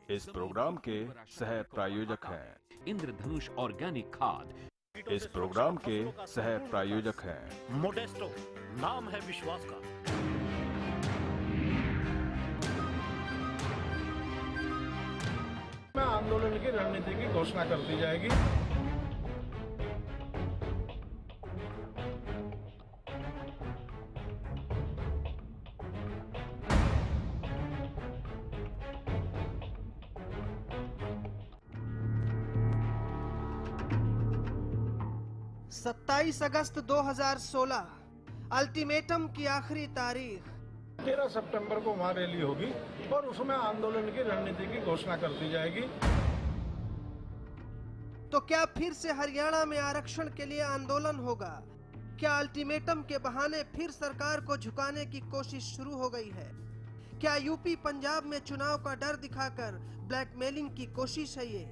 इस प्रोग्राम के सह प्रायोजक हैं इंद्रधनुष ऑर्गेनिक खाद। इस प्रोग्राम के सह प्रायोजक हैं मोडेस्टो, नाम है विश्वास का। आंदोलन की रणनीति की घोषणा कर दी जाएगी। सत्ताईस अगस्त 2016 अल्टीमेटम की आखिरी तारीख। 13 सितंबर को वहां रैली होगी और उसमें आंदोलन की रणनीति की घोषणा कर दी जाएगी। तो क्या फिर से हरियाणा में आरक्षण के लिए आंदोलन होगा? क्या अल्टीमेटम के बहाने फिर सरकार को झुकाने की कोशिश शुरू हो गई है? क्या यूपी पंजाब में चुनाव का डर दिखाकर ब्लैकमेलिंग की कोशिश है ये?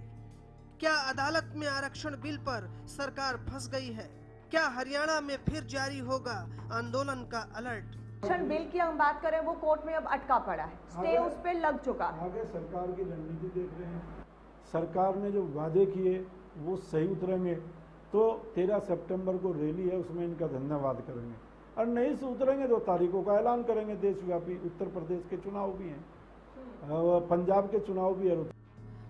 क्या अदालत में आरक्षण बिल पर सरकार फंस गई है? क्या हरियाणा में फिर जारी होगा आंदोलन का अलर्ट? आरक्षण बिल की हम बात करें, वो कोर्ट में अब अटका पड़ा है, स्टे उस पे लग चुका है। आगे सरकार की रणनीति देख रहे हैं। सरकार ने जो वादे किए वो सही उतरेंगे तो 13 सितंबर को रैली है, उसमें इनका धन्यवाद करेंगे, और नहीं से उतरेंगे तो तारीखों का ऐलान करेंगे देशव्यापी। उत्तर प्रदेश के चुनाव भी हैं, पंजाब के चुनाव भी है।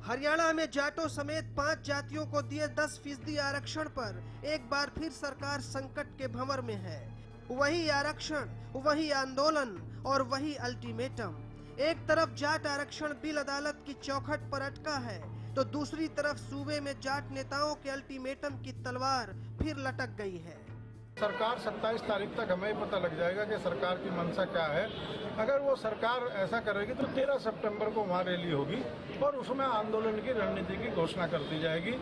हरियाणा में जाटों समेत 5 जातियों को दिए 10% आरक्षण पर एक बार फिर सरकार संकट के भंवर में है। वही आरक्षण, वही आंदोलन और वही अल्टीमेटम। एक तरफ जाट आरक्षण बिल अदालत की चौखट पर अटका है, तो दूसरी तरफ सूबे में जाट नेताओं के अल्टीमेटम की तलवार फिर लटक गई है। सरकार 27 तारीख तक हमें ही पता लग जाएगा कि सरकार की मंशा क्या है। अगर वो सरकार ऐसा करेगी तो 13 सितंबर को वहाँ रैली होगी और उसमें आंदोलन की रणनीति की घोषणा कर दी जाएगी।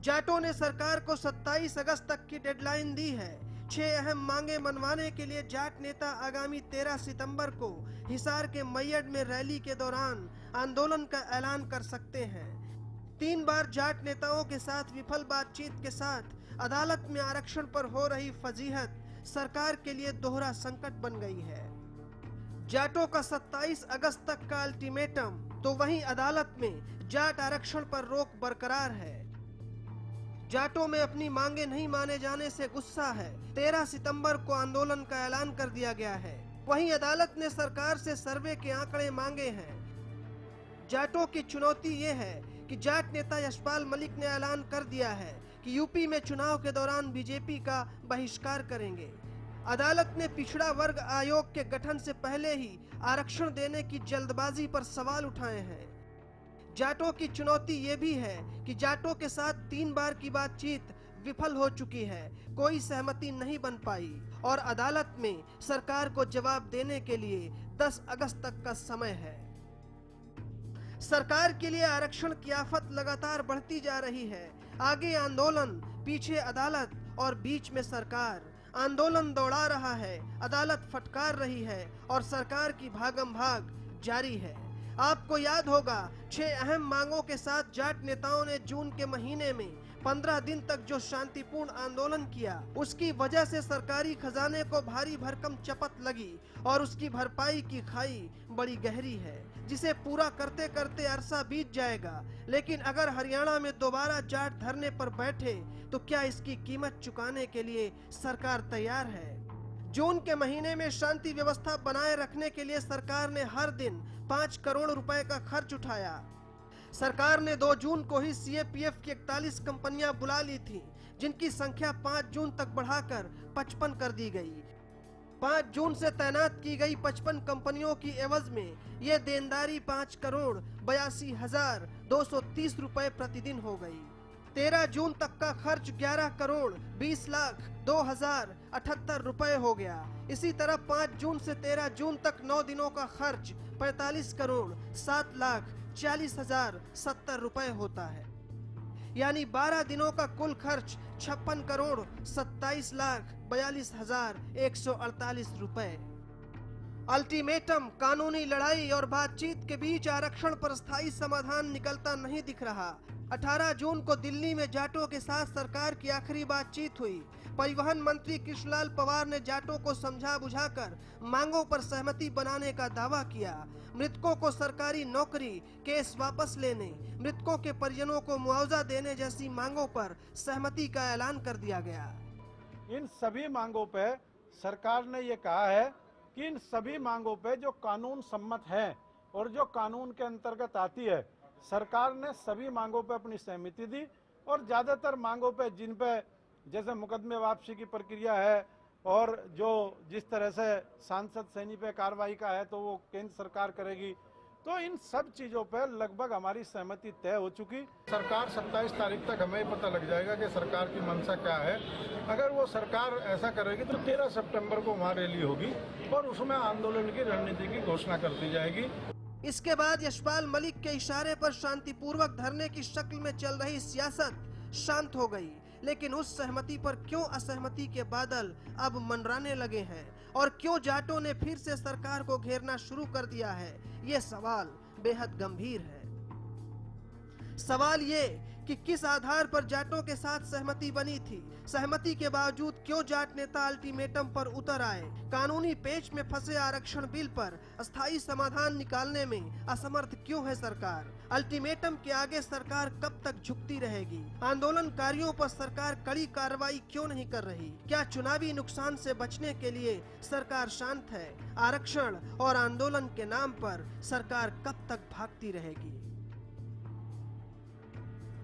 जाटों ने सरकार को 27 अगस्त तक की डेडलाइन दी है। 6 अहम मांगे मनवाने के लिए जाट नेता आगामी 13 सितंबर को हिसार के मैयड में रैली के दौरान आंदोलन का ऐलान कर सकते हैं। 3 बार जाट नेताओं के साथ विफल बातचीत के साथ अदालत में आरक्षण पर हो रही फजीहत सरकार के लिए दोहरा संकट बन गई है। जाटों का 27 अगस्त तक का अल्टीमेटम, तो वहीं अदालत में जाट आरक्षण पर रोक बरकरार है। जाटों में अपनी मांगे नहीं माने जाने से गुस्सा है। 13 सितंबर को आंदोलन का ऐलान कर दिया गया है। वहीं अदालत ने सरकार से सर्वे के आंकड़े मांगे हैं। जाटों की चुनौती ये है कि जाट नेता यशपाल मलिक ने ऐलान कर दिया है कि यूपी में चुनाव के दौरान बीजेपी का बहिष्कार करेंगे। अदालत ने पिछड़ा वर्ग आयोग के गठन से पहले ही आरक्षण देने की जल्दबाजी पर सवाल उठाए हैं। जाटों की चुनौती ये भी है कि जाटों के साथ 3 बार की बातचीत विफल हो चुकी है, कोई सहमति नहीं बन पाई और अदालत में सरकार को जवाब देने के लिए 10 अगस्त तक का समय है। सरकार के लिए आरक्षण की आफत लगातार बढ़ती जा रही है। आगे आंदोलन, पीछे अदालत और बीच में सरकार। आंदोलन दौड़ा रहा है, अदालत फटकार रही है और सरकार की भागम भाग जारी है। आपको याद होगा 6 अहम मांगों के साथ जाट नेताओं ने जून के महीने में 15 दिन तक जो शांतिपूर्ण आंदोलन किया, उसकी वजह से सरकारी खजाने को भारी भरकम चपत लगी और उसकी भरपाई की खाई बड़ी गहरी है, जिसे पूरा करते करते अरसा बीत जाएगा। लेकिन अगर हरियाणा में दोबारा जाट धरने पर बैठे तो क्या इसकी कीमत चुकाने के लिए सरकार तैयार है? जून के महीने में शांति व्यवस्था बनाए रखने के लिए सरकार ने हर दिन 5 करोड़ रुपए का खर्च उठाया। सरकार ने 2 जून को ही सीएपीएफ की 41 कंपनियां बुला ली थी, जिनकी संख्या 5 जून तक बढ़ाकर 55 कर दी गई। 5 जून से तैनात की गई 55 कंपनियों की एवज में ये देनदारी 5 करोड़ 82,230 रुपए प्रतिदिन हो गई। 13 जून तक का खर्च 11 करोड़ 20 लाख 2,078 रुपए हो गया। इसी तरह 5 जून से 13 जून तक 9 दिनों का खर्च 45 करोड़ 7 लाख 40,070 रुपए होता है। यानी 12 दिनों का कुल खर्च 56 करोड़ 27 लाख 42,148 रुपए। अल्टीमेटम, कानूनी लड़ाई और बातचीत के बीच आरक्षण पर स्थायी समाधान निकलता नहीं दिख रहा। 18 जून को दिल्ली में जाटों के साथ सरकार की आखिरी बातचीत हुई। परिवहन मंत्री कृष्णलाल पंवार ने जाटों को समझा बुझाकर मांगों पर सहमति बनाने का दावा किया। मृतकों को सरकारी नौकरी, केस वापस लेने, मृतकों के परिजनों को मुआवजा देने जैसी मांगों पर सहमति का ऐलान कर दिया गया। इन सभी मांगों पे सरकार ने ये कहा है कि इन सभी मांगों पे जो कानून सम्मत है और जो कानून के अंतर्गत आती है, सरकार ने सभी मांगों पे अपनी सहमति दी। और ज़्यादातर मांगों पे जिन पे जैसे मुकदमे वापसी की प्रक्रिया है और जो जिस तरह से सांसद सैनी पे कार्रवाई का है तो वो केंद्र सरकार करेगी, तो इन सब चीज़ों पे लगभग हमारी सहमति तय हो चुकी। सरकार 27 तारीख तक हमें पता लग जाएगा कि सरकार की मंशा क्या है। अगर वो सरकार ऐसा करेगी तो 13 सितंबर को वहाँ रैली होगी और उसमें आंदोलन की रणनीति की घोषणा कर दी जाएगी। इसके बाद यशपाल मलिक के इशारे पर शांतिपूर्वक धरने की शक्ल में चल रही सियासत शांत हो गई, लेकिन उस सहमति पर क्यों असहमति के बादल अब मंडराने लगे हैं और क्यों जाटों ने फिर से सरकार को घेरना शुरू कर दिया है, ये सवाल बेहद गंभीर है। सवाल ये कि किस आधार पर जाटों के साथ सहमति बनी थी, सहमति के बावजूद क्यों जाट नेता अल्टीमेटम पर उतर आए, कानूनी पेच में फंसे आरक्षण बिल पर अस्थायी समाधान निकालने में असमर्थ क्यों है सरकार, अल्टीमेटम के आगे सरकार कब तक झुकती रहेगी, आंदोलनकारियों पर सरकार कड़ी कार्रवाई क्यों नहीं कर रही, क्या चुनावी नुकसान से बचने के लिए सरकार शांत है, आरक्षण और आंदोलन के नाम पर सरकार कब तक भागती रहेगी।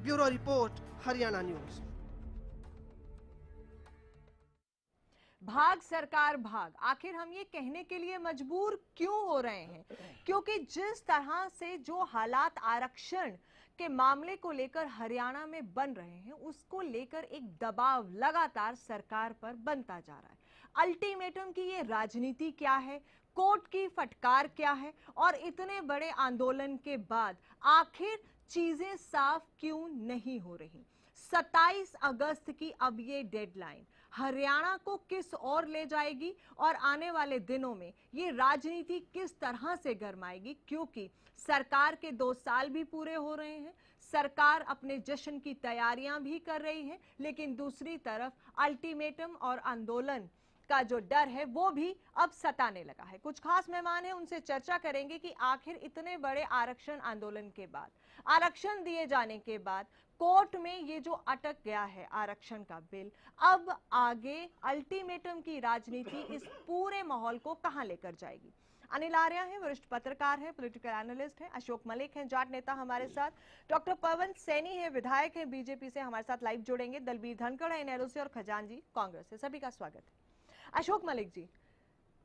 Bureau report, Haryana news. भाग सरकार भाग, आखिर हम ये कहने के लिए मजबूर क्यों हो रहे हैं? क्योंकि जिस तरह से जो हालात आरक्षण के मामले को लेकर हरियाणा में बन रहे हैं, उसको लेकर एक दबाव लगातार सरकार पर बनता जा रहा है। अल्टीमेटम की ये राजनीति क्या है, कोर्ट की फटकार क्या है, और इतने बड़े आंदोलन के बाद आखिर चीजें साफ क्यों नहीं हो रही? 27 अगस्त की अब ये डेडलाइन हरियाणा को किस ओर ले जाएगी और आने वाले दिनों में ये राजनीति किस तरह से गरमाएगी? क्योंकि सरकार के 2 साल भी पूरे हो रहे हैं, सरकार अपने जश्न की तैयारियां भी कर रही है, लेकिन दूसरी तरफ अल्टीमेटम और आंदोलन का जो डर है वो भी अब सताने लगा है। कुछ खास मेहमान हैं, उनसे चर्चा करेंगे कि आखिर इतने बड़े आरक्षण आंदोलन के बाद, आरक्षण दिए जाने के बाद कोर्ट में ये जो अटक गया है आरक्षण का बिल, अब आगे अल्टीमेटम की राजनीति इस पूरे माहौल को कहां लेकर जाएगी। अनिल आर्या हैं, वरिष्ठ पत्रकार हैं, पॉलिटिकल एनालिस्ट हैं। अशोक मलिक हैं, जाट नेता हमारे साथ। डॉक्टर पवन सैनी है, विधायक हैं, बीजेपी से हमारे साथ लाइव जुड़ेंगे। दलबीर धनखड़ है इनेलो से और खजानजी कांग्रेस से। सभी का स्वागत है। अशोक मलिक जी,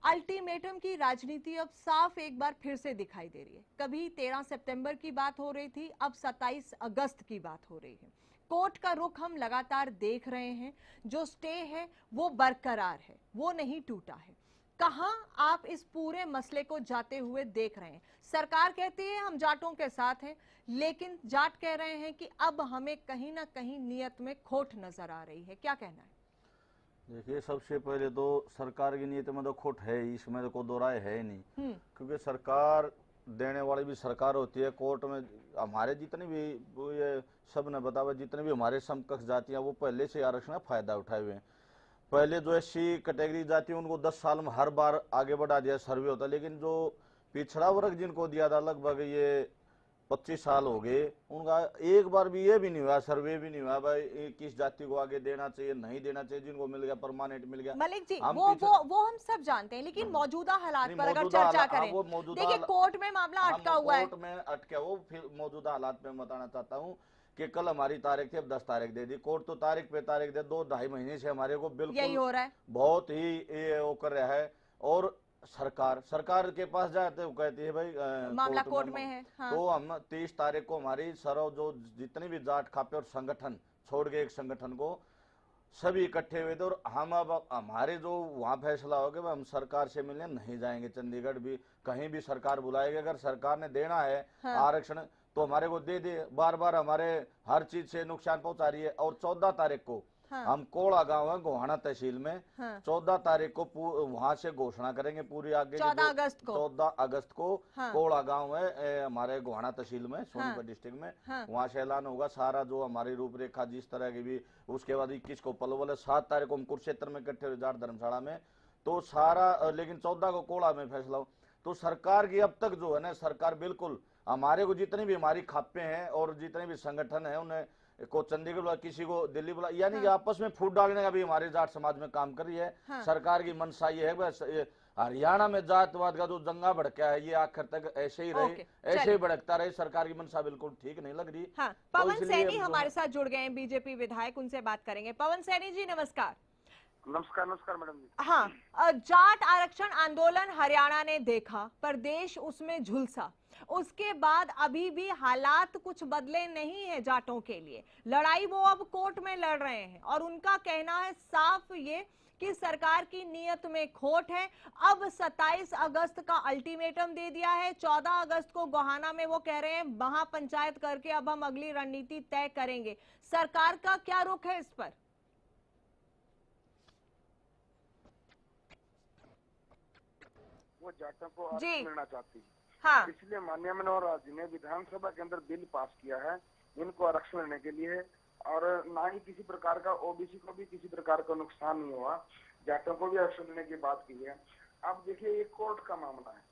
अल्टीमेटम की राजनीति अब साफ एक बार फिर से दिखाई दे रही है। कभी 13 सितंबर की बात हो रही थी, अब 27 अगस्त की बात हो रही है। कोर्ट का रुख हम लगातार देख रहे हैं, जो स्टे है वो बरकरार है, वो नहीं टूटा है। कहां आप इस पूरे मसले को जाते हुए देख रहे हैं? सरकार कहती है हम जाटों के साथ हैं, लेकिन जाट कह रहे हैं कि अब हमें कहीं ना कहीं नियत में खोट नजर आ रही है। क्या कहना है? देखिए, सबसे पहले तो सरकार की नीति में तो खोट है ही, इसमें तो कोई दो राय है ही नहीं। क्योंकि सरकार देने वाली भी सरकार होती है। कोर्ट में हमारे जितने भी ये सब ने बताया, जितने भी हमारे समकक्ष जातियां वो पहले से आरक्षण का फायदा उठाए हुए हैं। पहले जो एससी कैटेगरी जाती है उनको 10 साल में हर बार आगे बढ़ा दिया, सर्वे होता, लेकिन जो पिछड़ा वर्ग जिनको दिया था लगभग ये 25 साल हो गए, उनका एक बार भी ये भी नहीं हुआ, सर्वे भी नहीं हुआ भाई किस जाति को आगे देना चाहिए, नहीं देना चाहिए। जिनको मिल गया परमानेंट मिल गया। मलिक जी, वो हम सब जानते हैं, लेकिन मौजूदा हालात पर अगर चर्चा करें, देखिए कोर्ट में मामला अटका हुआ है। कोर्ट में अटका वो फिर मौजूदा हालात में बताना चाहता हूँ कि कल हमारी तारीख थी, अब 10 तारीख दे दी कोर्ट, तो तारीख पे तारीख दे 2-2.5 महीने से हमारे को बिल्कुल यही हो रहा है, बहुत ही ये वो कर रहा है। और सरकार के पास जाते वो कहती है भाई मामला कोर्ट में है। हाँ। तो हम 30 तारीख को हमारी सरव जो जितनी भी जाट खापे और संगठन छोड़ के एक संगठन को सभी इकट्ठे हुए थे, और हम अब हमारे जो वहाँ फैसला हो गया हम सरकार से मिलने नहीं जाएंगे। चंडीगढ़ भी कहीं भी सरकार बुलाएगी, अगर सरकार ने देना है आरक्षण तो हमारे को दे दे। बार बार हमारे हर चीज से नुकसान पहुंचा रही है। और 14 तारीख को हम कोड़ा गांव है गोहाना तहसील में, हाँ। 14 तारीख को वहां से घोषणा करेंगे पूरी आगे 14 अगस्त को 14 अगस्त को हाँ। कोड़ा गांव है हमारे गोहाना तहसील में सोनीपत डिस्ट्रिक्ट में, हाँ। वहां से ऐलान होगा सारा जो हमारी रूपरेखा जिस तरह की भी। उसके बाद 21 को पलवल है, 7 तारीख को हम कुरुक्षेत्र में इकट्ठे हुए जाट धर्मशाला में, तो सारा, लेकिन 14 को कोड़ा में फैसला हो। तो सरकार की अब तक जो है ना, सरकार बिल्कुल हमारे को जितनी भी हमारी खापे हैं और जितने भी संगठन है उन्हें को चंडीगढ़ बुला, किसी को दिल्ली बुला, यानी कि आपस में फूट डालने का भी हमारे जाट समाज में काम कर रही है। सरकार की मंशा ये है बस हरियाणा में जातवाद का जो जंगा भड़का है ये आखिर तक ऐसे ही रहे, ऐसे ही भड़कता रहे। सरकार की मंशा बिल्कुल ठीक नहीं लग रही। हाँ, पवन सैनी हमारे साथ जुड़ गए हैं, बीजेपी विधायक, उनसे बात करेंगे। पवन सैनी जी नमस्कार। नमस्कार। नमस्कार मैडम जी। हाँ, जाट आरक्षण आंदोलन हरियाणा ने देखा, प्रदेश उसमें झुलसा, उसके बाद अभी भी हालात कुछ बदले नहीं है जाटों के लिए। लड़ाई वो अब कोर्ट में लड़ रहे हैं और उनका कहना है साफ ये कि सरकार की नीयत में खोट है। अब 27 अगस्त का अल्टीमेटम दे दिया है, 14 अगस्त को गोहाना में वो कह रहे हैं महापंचायत करके अब हम अगली रणनीति तय करेंगे। सरकार का क्या रुख है इस पर? वो जाटों को आरक्षण लेना चाहती है। हाँ। इसलिए माननीय मनोहर जी ने विधानसभा के अंदर बिल पास किया है इनको आरक्षण लेने के लिए, और ना ही किसी प्रकार का ओबीसी को भी किसी प्रकार का नुकसान नहीं हुआ, जाटों को भी आरक्षण लेने की बात की है। अब देखिए ये कोर्ट का मामला है।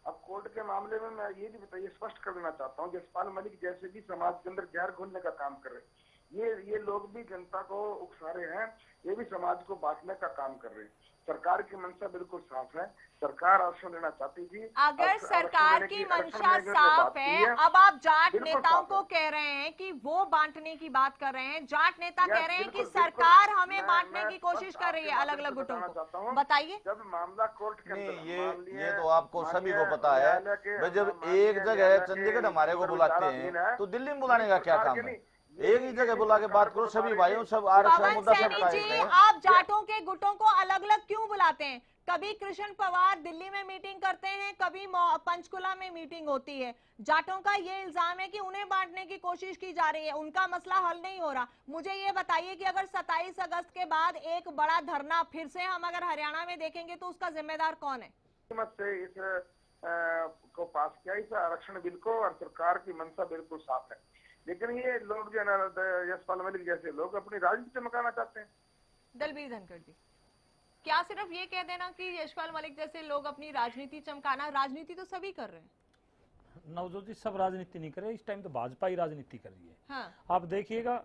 अब कोर्ट के मामले में मैं ये भी बताइए स्पष्ट कर देना चाहता हूँ, यशपाल मलिक जैसे भी समाज के अंदर जहर घोलने का काम कर रहे हैं, ये लोग भी जनता को उकसा रहे हैं, ये भी समाज को बांटने का काम कर रहे हैं। सरकार की मंशा बिल्कुल साफ है, सरकार आरक्षण लेना चाहती थी। अगर सरकार की मंशा साफ है, अब आप जाट नेताओं को कह रहे हैं कि वो बांटने की बात कर रहे हैं। जाट नेता कह रहे हैं कि सरकार हमें बांटने की कोशिश कर रही है अलग अलग गुटों को। बताइए। जब मामला कोर्ट के अंदर, ये तो आपको सभी को पता है, जब एक जगह चंडीगढ़ हमारे को बुलाते हैं तो दिल्ली में बुलाने का क्या काम है? एक ही जगह बुला के बात करो सभी भाइयों, सब आरक्षण मुद्दा सब जी, आप जाटों के गुटों को अलग अलग क्यों बुलाते हैं? कभी कृष्ण पवार दिल्ली में मीटिंग करते हैं, कभी पंचकुला में मीटिंग होती है। जाटों का ये इल्जाम है कि उन्हें बांटने की कोशिश की जा रही है, उनका मसला हल नहीं हो रहा। मुझे ये बताइए कि अगर 27 अगस्त के बाद एक बड़ा धरना फिर से हम अगर हरियाणा में देखेंगे तो उसका जिम्मेदार कौन है? इस को पास किया इस आरक्षण बिल को, और सरकार की मंशा बिल्कुल साफ है, लेकिन ये लोग जो है ना यशपाल मलिक जैसे लोग अपनी राजनीति चमकाना चाहते हैं। दलबीर धनखड़ जी, क्या सिर्फ ये कह देना कि यशपाल मलिक जैसे लोग अपनी राजनीति चमकाना? राजनीति तो सभी कर रहे हैं। नवजोत जी, सब राजनीति नहीं कर रहे, इस टाइम तो भाजपा ही राजनीति कर रही है। हाँ। आप देखिएगा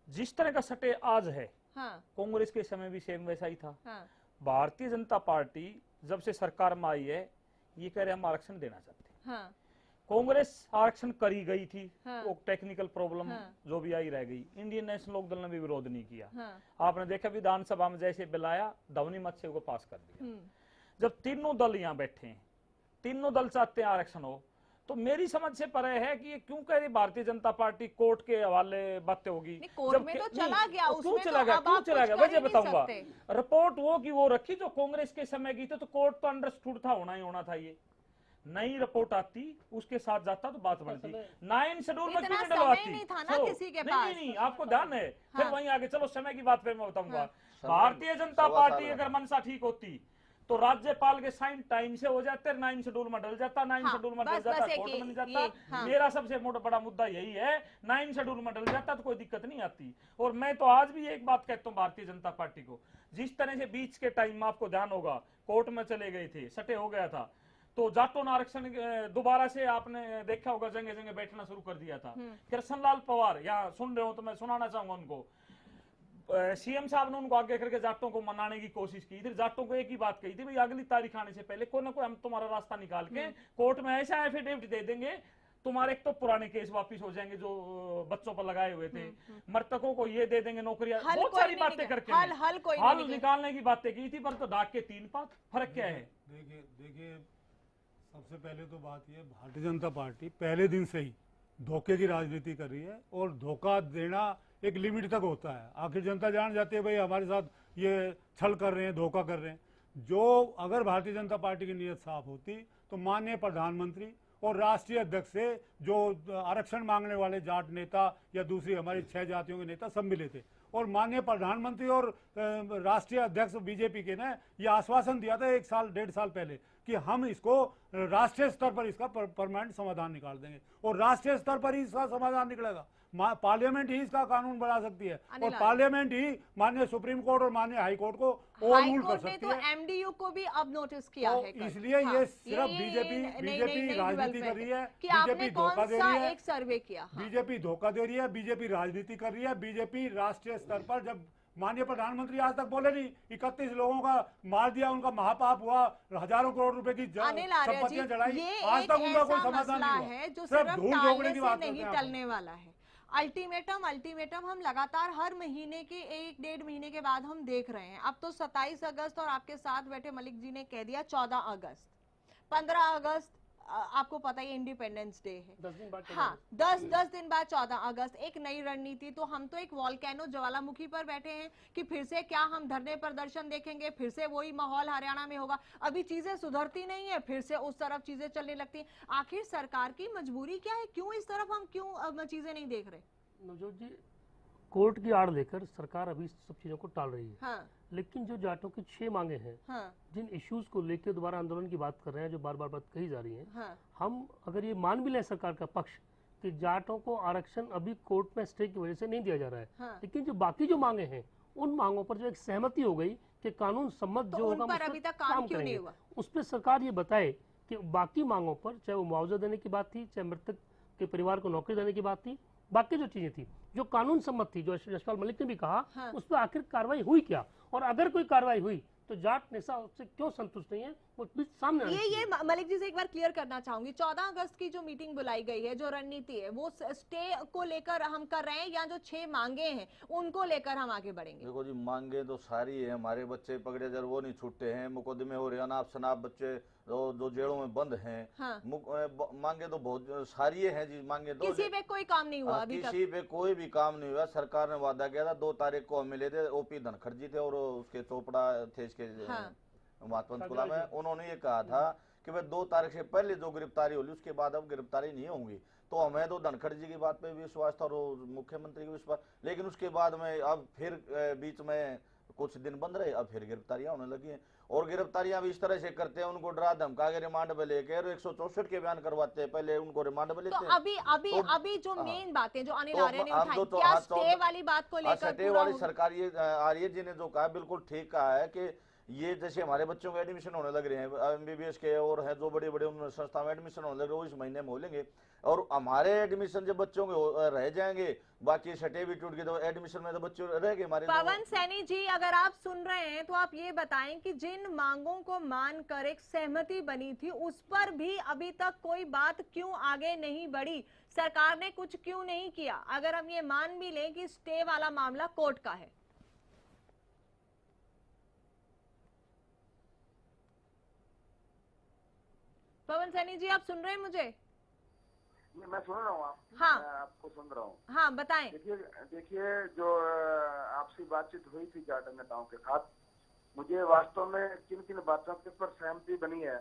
जिस तरह का सटे आज है, हाँ। कांग्रेस के समय भी सेम वैसा ही था। हाँ। भारतीय जनता पार्टी जब से सरकार में आई है ये कह रहे हम आरक्षण देना चाहते हैं। हाँ। कांग्रेस आरक्षण करी गई थी, हाँ। वो टेक्निकल प्रॉब्लम हाँ। जो भी आई रह गई। इंडियन नेशनल लोक दल ने भी विरोध नहीं किया। हाँ। आपने देखा विधानसभा में जैसे बिल आया ध्वनि मत से वो पास कर दिया। जब तीनों दल यहाँ बैठे हैं, तीनों दल चाहते हैं आरक्षण हो, तो मेरी समझ से परे है कि ये क्यों कह रही भारतीय जनता पार्टी कोर्ट के हवाले बातें होगी। कोर्ट में तो चला गया, क्यों चला गया वजह बताऊंगा। रिपोर्ट वो की वो रखी जो कांग्रेस के समय की थी, तो कोर्ट तो अंडरस्टूड था, होना ही होना था। ये नई रिपोर्ट आती उसके साथ जाता तो बात बनती। 9 शेड्यूल में क्यों डलवाती? नहीं, आपको ध्यान है। फिर वहीं आगे चलो, समय की बात फिर मैं बताऊंगा। भारतीय जनता पार्टी अगर मनसा ठीक होती तो राज्यपाल के साइन टाइम से हो जाते, 9 शेड्यूल में डल जाता, 9 शेड्यूल में डल जाता, कोर्ट में नहीं जाता। मेरा सबसे बड़ा मुद्दा यही है, 9 शेड्यूल में डल जाता तो कोई दिक्कत नहीं आती। और मैं तो आज भी एक बात कहता हूँ भारतीय जनता पार्टी को, जिस तरह से बीच के टाइम में आपको ध्यान होगा कोर्ट में चले गए थे, सटे हो गया था, तो जाटों ने आरक्षण दोबारा से आपने देखा होगा जगह जगह बैठना शुरू कर दिया था। कृष्णलाल पवार यहाँ सुन रहे हो तो मैं सुनाना चाहूंगा उनको, सीएम साहब ने उनको आगे करके जाटों को मनाने की कोशिश की थी। जाटों को एक ही बात कही थी, भाई अगली तारीख आने से पहले कोई ना कोई हम तुम्हारा रास्ता निकाल के कोर्ट में ऐसा एफिडेविट दे देंगे, तुम्हारे एक तो पुराने केस वापस हो जाएंगे जो बच्चों पर लगाए हुए थे, मृतकों को ये दे देंगे नौकरियां, बहुत सारी बातें करके हल निकालने की बातें की थी। पर तो डाक के 3 पात, फर्क क्या है? देखिए सबसे पहले तो बात यह, भारतीय जनता पार्टी पहले दिन से ही धोखे की राजनीति कर रही है, और धोखा देना एक लिमिट तक होता है। आखिर जनता जान जाती है भाई हमारे साथ ये छल कर रहे हैं, धोखा कर रहे हैं। जो अगर भारतीय जनता पार्टी की नीयत साफ होती तो माननीय प्रधानमंत्री और राष्ट्रीय अध्यक्ष से जो आरक्षण मांगने वाले जाट नेता या दूसरी हमारी 6 जातियों के नेता सब मिले थे। और माननीय प्रधानमंत्री और राष्ट्रीय अध्यक्ष बीजेपी के ने ये आश्वासन दिया था 1 साल 1.5 साल पहले कि हम इसको राष्ट्रीय स्तर पर इसका परमानेंट समाधान निकाल देंगे, और राष्ट्रीय स्तर पर ही इसका समाधान निकलेगा। पार्लियामेंट ही इसका कानून बना सकती है, और पार्लियामेंट ही माननीय सुप्रीम कोर्ट और माननीय हाई कोर्ट को ओवररूल कर सकती है। तो एमडीयू को भी अब नोटिस किया है, इसलिए ये सिर्फ बीजेपी राजनीति कर रही है, बीजेपी धोखा दे रही है, एक सर्वे किया, बीजेपी धोखा दे रही है, बीजेपी राजनीति कर रही है। बीजेपी राष्ट्रीय स्तर पर, जब माननीय प्रधानमंत्री आज तक बोले नहीं, 31 लोगों का मार दिया, उनका महापाप हुआ, हजारों करोड़ रुपए की संपत्तियां जलाई, आज तक उनका कोई समाधान नहीं हुआ, जो सिर्फ धूल झोंकने की बात नहीं टलने वाला है। अल्टीमेटम हम लगातार हर महीने के 1-1.5 महीने के बाद हम देख रहे हैं। अब तो 27 अगस्त और आपके साथ बैठे मलिक जी ने कह दिया 14 अगस्त, 15 अगस्त आपको पता ही इंडिपेंडेंस डे है, 10 दिन बाद, हाँ 10 दिन बाद 14 अगस्त, एक नई रणनीति। तो हम तो एक वॉल्केनो ज्वालामुखी पर बैठे हैं कि फिर से क्या हम धरने प्रदर्शन देखेंगे, फिर से वही माहौल हरियाणा में होगा। अभी चीजें सुधरती नहीं है, फिर से उस तरफ चीजें चलने लगती हैं। आखिर सरकार की मजबूरी क्या है, क्यों इस तरफ हम क्यों चीजें नहीं देख रहे? नवजोत जी, कोर्ट की आड़ लेकर सरकार अभी सब चीजों को टाल रही है, हाँ। लेकिन जो जाटों की 6 मांगे हैं, हाँ। जिन इश्यूज को लेकर दोबारा आंदोलन की बात कर रहे हैं, जो बार बार बात कही जा रही है, हाँ। हम अगर ये मान भी लें सरकार का पक्ष कि जाटों को आरक्षण अभी कोर्ट में स्टे की वजह से नहीं दिया जा रहा है, हाँ। लेकिन जो बाकी जो मांगे हैं, उन मांगों पर जो एक सहमति हो गई कि कानून सम्मत तो जो होगा अभी तक काम क्यों नहीं हुआ? उस पर सरकार ये बताए कि बाकी मांगों पर, चाहे वो मुआवजा देने की बात थी, चाहे मृतक के परिवार को नौकरी देने की बात थी, बाकी जो चीजें थी जो कानून सम्मत थी, जो यशपाल मलिक ने भी कहा, हाँ। उस पर आखिर कार्रवाई हुई क्या, और अगर कोई कार्रवाई हुई तो जाट नेता उससे क्यों संतुष्ट नहीं है, वो बीच सामने ये मलिक जी से एक बार क्लियर करना चाहूंगी। 14 अगस्त की जो मीटिंग बुलाई गई है, जो रणनीति है, वो स्टे को लेकर हम कर रहे हैं या जो 6 मांगे हैं उनको लेकर हम आगे बढ़ेंगे? देखो जी, मांगे तो सारी है, हमारे बच्चे पकड़े जर वो नहीं छूटते हैं, मुकदमे हो रहे हैं, अनाप शनाप बच्चे जो जेलों में बंद हैं, हाँ। मांगे तो बहुत सारी है जी। मांगे तो किसी पे कोई काम नहीं हुआ अभी तक, किसी पे कोई भी काम नहीं हुआ। सरकार ने वादा किया था, 2 तारीख को हम मिले थे, ओपी धनखड़ जी थे और उसके चोपड़ा थे इसके पंचकुला में, उन्होंने ये कहा था कि भाई 2 तारीख से पहले जो गिरफ्तारी होगी उसके बाद अब गिरफ्तारी नहीं होंगी। तो हमें तो धनखड़ जी की बात पे विश्वास था और मुख्यमंत्री का विश्वास, लेकिन उसके बाद में अब फिर बीच में कुछ दिन बंद रहे, अब फिर गिरफ्तारियां होने लगी हैं। और गिरफ्तारियां भी इस तरह से करते हैं, उनको डरा धमका के रिमांड पे लेके 164 के बयान करवाते हैं, पहले उनको रिमांड पे लेते हैं। तो अभी जो मेन बातें जो अनिल आर्य ने उठाई, क्या स्टे वाली बात को लेकर स्टे वाली सरकार ये आर्य जी ने जो कहा बिल्कुल ठीक कहा है कि ये जैसे हमारे बच्चों के एडमिशन होने लग रहे हैं, MBBS के और हैं जो बड़े बड़े उन संस्था में एडमिशन होने लग रहे हैं, वो इस महीने में हो लेंगे, और हमारे एडमिशन जब बच्चों के रह जाएंगे, बाकी सटे भी टूट गए तो एडमिशन में तो बच्चे रह गए हमारे। पवन सैनी जी, अगर आप सुन रहे हैं तो आप ये बताएं कि जिन मांगों को मानकर एक सहमति बनी थी, उस पर भी अभी तक कोई बात क्यों आगे नहीं बढ़ी? सरकार ने कुछ क्यों नहीं किया? अगर हम ये मान भी लें कि स्टे वाला मामला कोर्ट का है। पवन सैनी जी, आप सुन रहे हैं मुझे? मैं सुन रहा हूँ, हाँ। मैं आपको सुन रहा हूँ। हाँ, बताएं। देखिए जो आपसी बातचीत हुई थी जाट नेताओं के साथ, मुझे वास्तव में किन किन बातों के पर सहमति बनी है,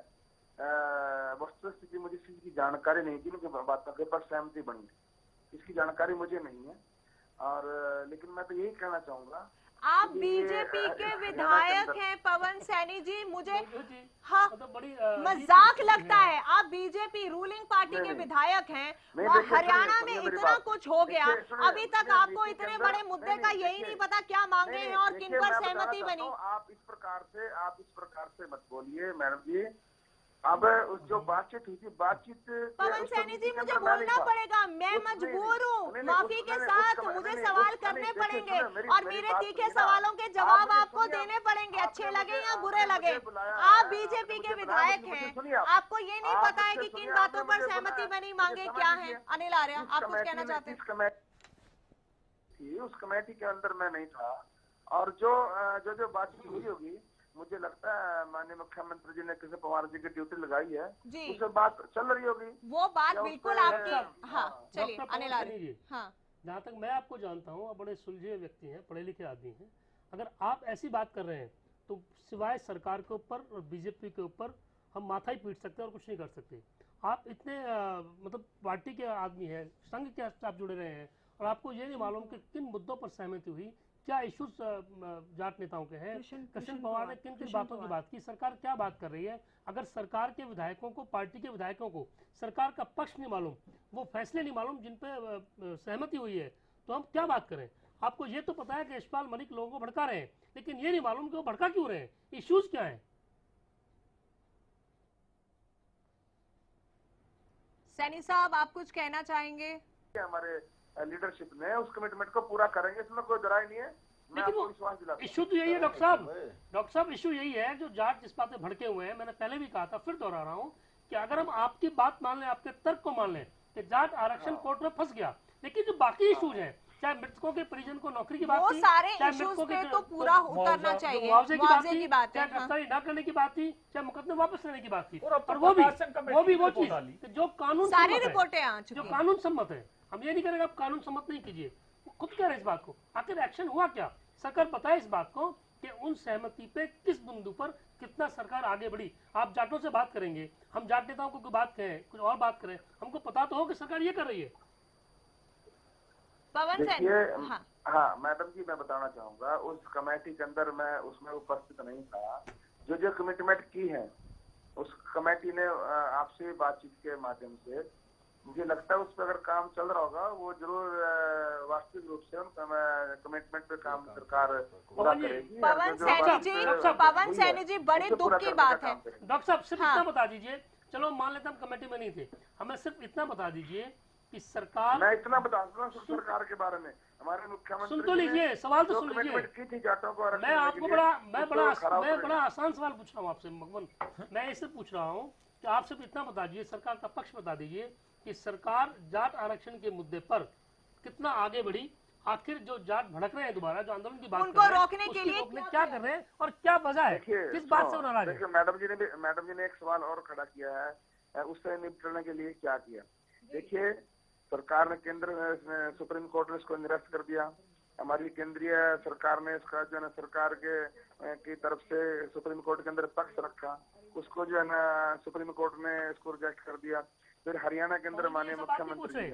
वस्तुस्थिति मुझे इस चीज की जानकारी नहीं, किन किन बातों के पर सहमति बनी है इसकी जानकारी मुझे नहीं है। और लेकिन मैं तो यही कहना चाहूंगा, आप बीजेपी के विधायक हैं पवन सैनी जी, मुझे हाँ मजाक लगता है, आप बीजेपी रूलिंग पार्टी के विधायक हैं, हरियाणा में इतना कुछ हो गया, अभी तक आपको इतने बड़े मुद्दे का यही नहीं पता क्या मांग रहे हैं और किन पर सहमति बनी? आप इस प्रकार से मत बोलिए मैडम जी। अब उस जो बातचीत हुई थी, बातचीत पवन सैनी जी, मुझे बोलना पड़ेगा, मैं मजबूर हूँ, माफी के साथ मुझे सवाल करने पड़ेंगे और मेरे तीखे सवालों के जवाब आपको देने पड़ेंगे, अच्छे लगे या बुरे लगे। आप बीजेपी के विधायक हैं, आपको ये नहीं पता है कि किन बातों पर सहमति बनी, मांगे क्या है? अनिल आर्य, आप कुछ कहना चाहते हैं? उस कमेटी के अंदर मैं नहीं था, और जो बातचीत हुई होगी, मुझे लगता है माननीय मुख्यमंत्री जी ने किसी पवार जी की ड्यूटी लगाई है, उससे बात चल रही होगी। वो बात बिल्कुल आपकी, हाँ चलिए अनिल आर्य। हाँ, जहाँ तक मैं आपको जानता हूँ, आप बड़े सुलझे व्यक्ति हैं, पढ़े लिखे आदमी हैं, अगर आप ऐसी बात कर रहे हैं तो सिवाय सरकार के ऊपर और बीजेपी के ऊपर हम माथा ही पीट सकते हैं और कुछ नहीं कर सकते। आप इतने मतलब पार्टी के आदमी हैं, संघ के आप जुड़े रहे हैं, और आपको ये नहीं मालूम कि किन मुद्दों पर सहमति हुई, क्या इश्यूज जाट नेताओं के हैं, कृष्ण पवार ने किन किन बातों की बात की, सरकार क्या बात कर रही है। अगर सरकार के विधायकों को, पार्टी के विधायकों को सरकार का पक्ष नहीं मालूम, वो फैसले नहीं मालूम जिन पे सहमति हुई है, तो हम क्या बात करें। आपको ये तो पता है कि यशपाल मलिक लोगों को भड़का रहे हैं, लेकिन ये नहीं मालूम कि वो भड़का क्यों रहे हैं, इश्यूज क्या है। सैनी साहब, आप कुछ कहना चाहेंगे? हमारे लीडरशिप ने उस कमिटमेंट को पूरा करेंगे, इसमें कोई डराई नहीं है। मैं आपको विश्वास दिलाता हूं। इशू तो यही है डॉक्टर साहब, इशू यही है जो जाट जिस बात पे भड़के हुए हैं, मैंने पहले भी कहा था, फिर दोहरा रहा हूँ कि अगर हम आपकी बात मान लें, आपके तर्क को मान लें कि जाट आरक्षण कोर्ट में फंस गया, लेकिन जो बाकी इशूज हैं, चाहे मृतकों के परिजन को नौकरी की बात वो थी, सारे चाहे इश्यूज मृतकों पे के तो पूरा उतरना चाहिए, मुआवजे की बात थी, बात चाहे है। गिरफ्तारी न करने की बात थी, चाहे मुकदमे वापस लेने की बात थी, और और वो चीज कि जो कानून सारी रिपोर्टें आ चुकी जो हैं। कानून सम्मत है, हम ये नहीं करेंगे आप कानून सम्मत नहीं कीजिए, खुद कह रहे इस बात को। आखिर एक्शन हुआ क्या, सरकार बताए इस बात को कि उन सहमति पे किस बिंदु पर कितना सरकार आगे बढ़ी। आप जाटों से बात करेंगे, हम जाट नेताओं को कोई बात कहें, कुछ और बात करें, हमको पता तो हो कि सरकार ये कर रही है। पवन सैनी, हाँ हाँ मैडम जी, मैं बताना चाहूंगा, उस कमेटी के अंदर मैं उसमें उपस्थित नहीं था। जो कमिटमेंट की है उस कमेटी ने आपसे बातचीत के माध्यम से, मुझे लगता है उस पर अगर काम चल रहा होगा, वो जरूर वास्तविक रूप से कमिटमेंट पे काम सरकार पूरा करेगी। पवन सैनी जी, बड़े दुख की बात है। डॉक्टर साहब सिर्फ इतना बता दीजिए, चलो मान लेते हम कमेटी में नहीं थे, हमें सिर्फ इतना बता दीजिए कि सरकार, मैं इतना बता दूंगा सरकार के बारे में, हमारे मुख्यमंत्री सुन तो लीजिए, सवाल तो सुन लीजिए। की थी जाटों को मैं आपको बड़ा आसान सवाल पूछ रहा हूँ आपसे मगवन, मैं इससे पूछ रहा हूँ कि आप सिर्फ इतना बता दीजिए, सरकार का पक्ष बता दीजिए कि सरकार जाट आरक्षण के मुद्दे पर कितना आगे बढ़ी। आखिर जो जाट भड़क रहे हैं दोबारा, जो आंदोलन की बात उनको रोकने के लिए क्या कर रहे हैं और क्या वजह है, किस बात से वो नाराज है। मैडम जी ने एक सवाल और खड़ा किया है, उससे निपटने के लिए क्या किया। देखिए, सरकार ने केंद्र में, सुप्रीम कोर्ट ने इसको निरस्त कर दिया। हमारी केंद्रीय सरकार ने इसका जो है ना, सरकार की तरफ से सुप्रीम कोर्ट के अंदर पक्ष रखा, उसको जो है ना सुप्रीम कोर्ट ने इसको रिजेक्ट कर दिया। फिर हरियाणा के अंदर माननीय मुख्यमंत्री ने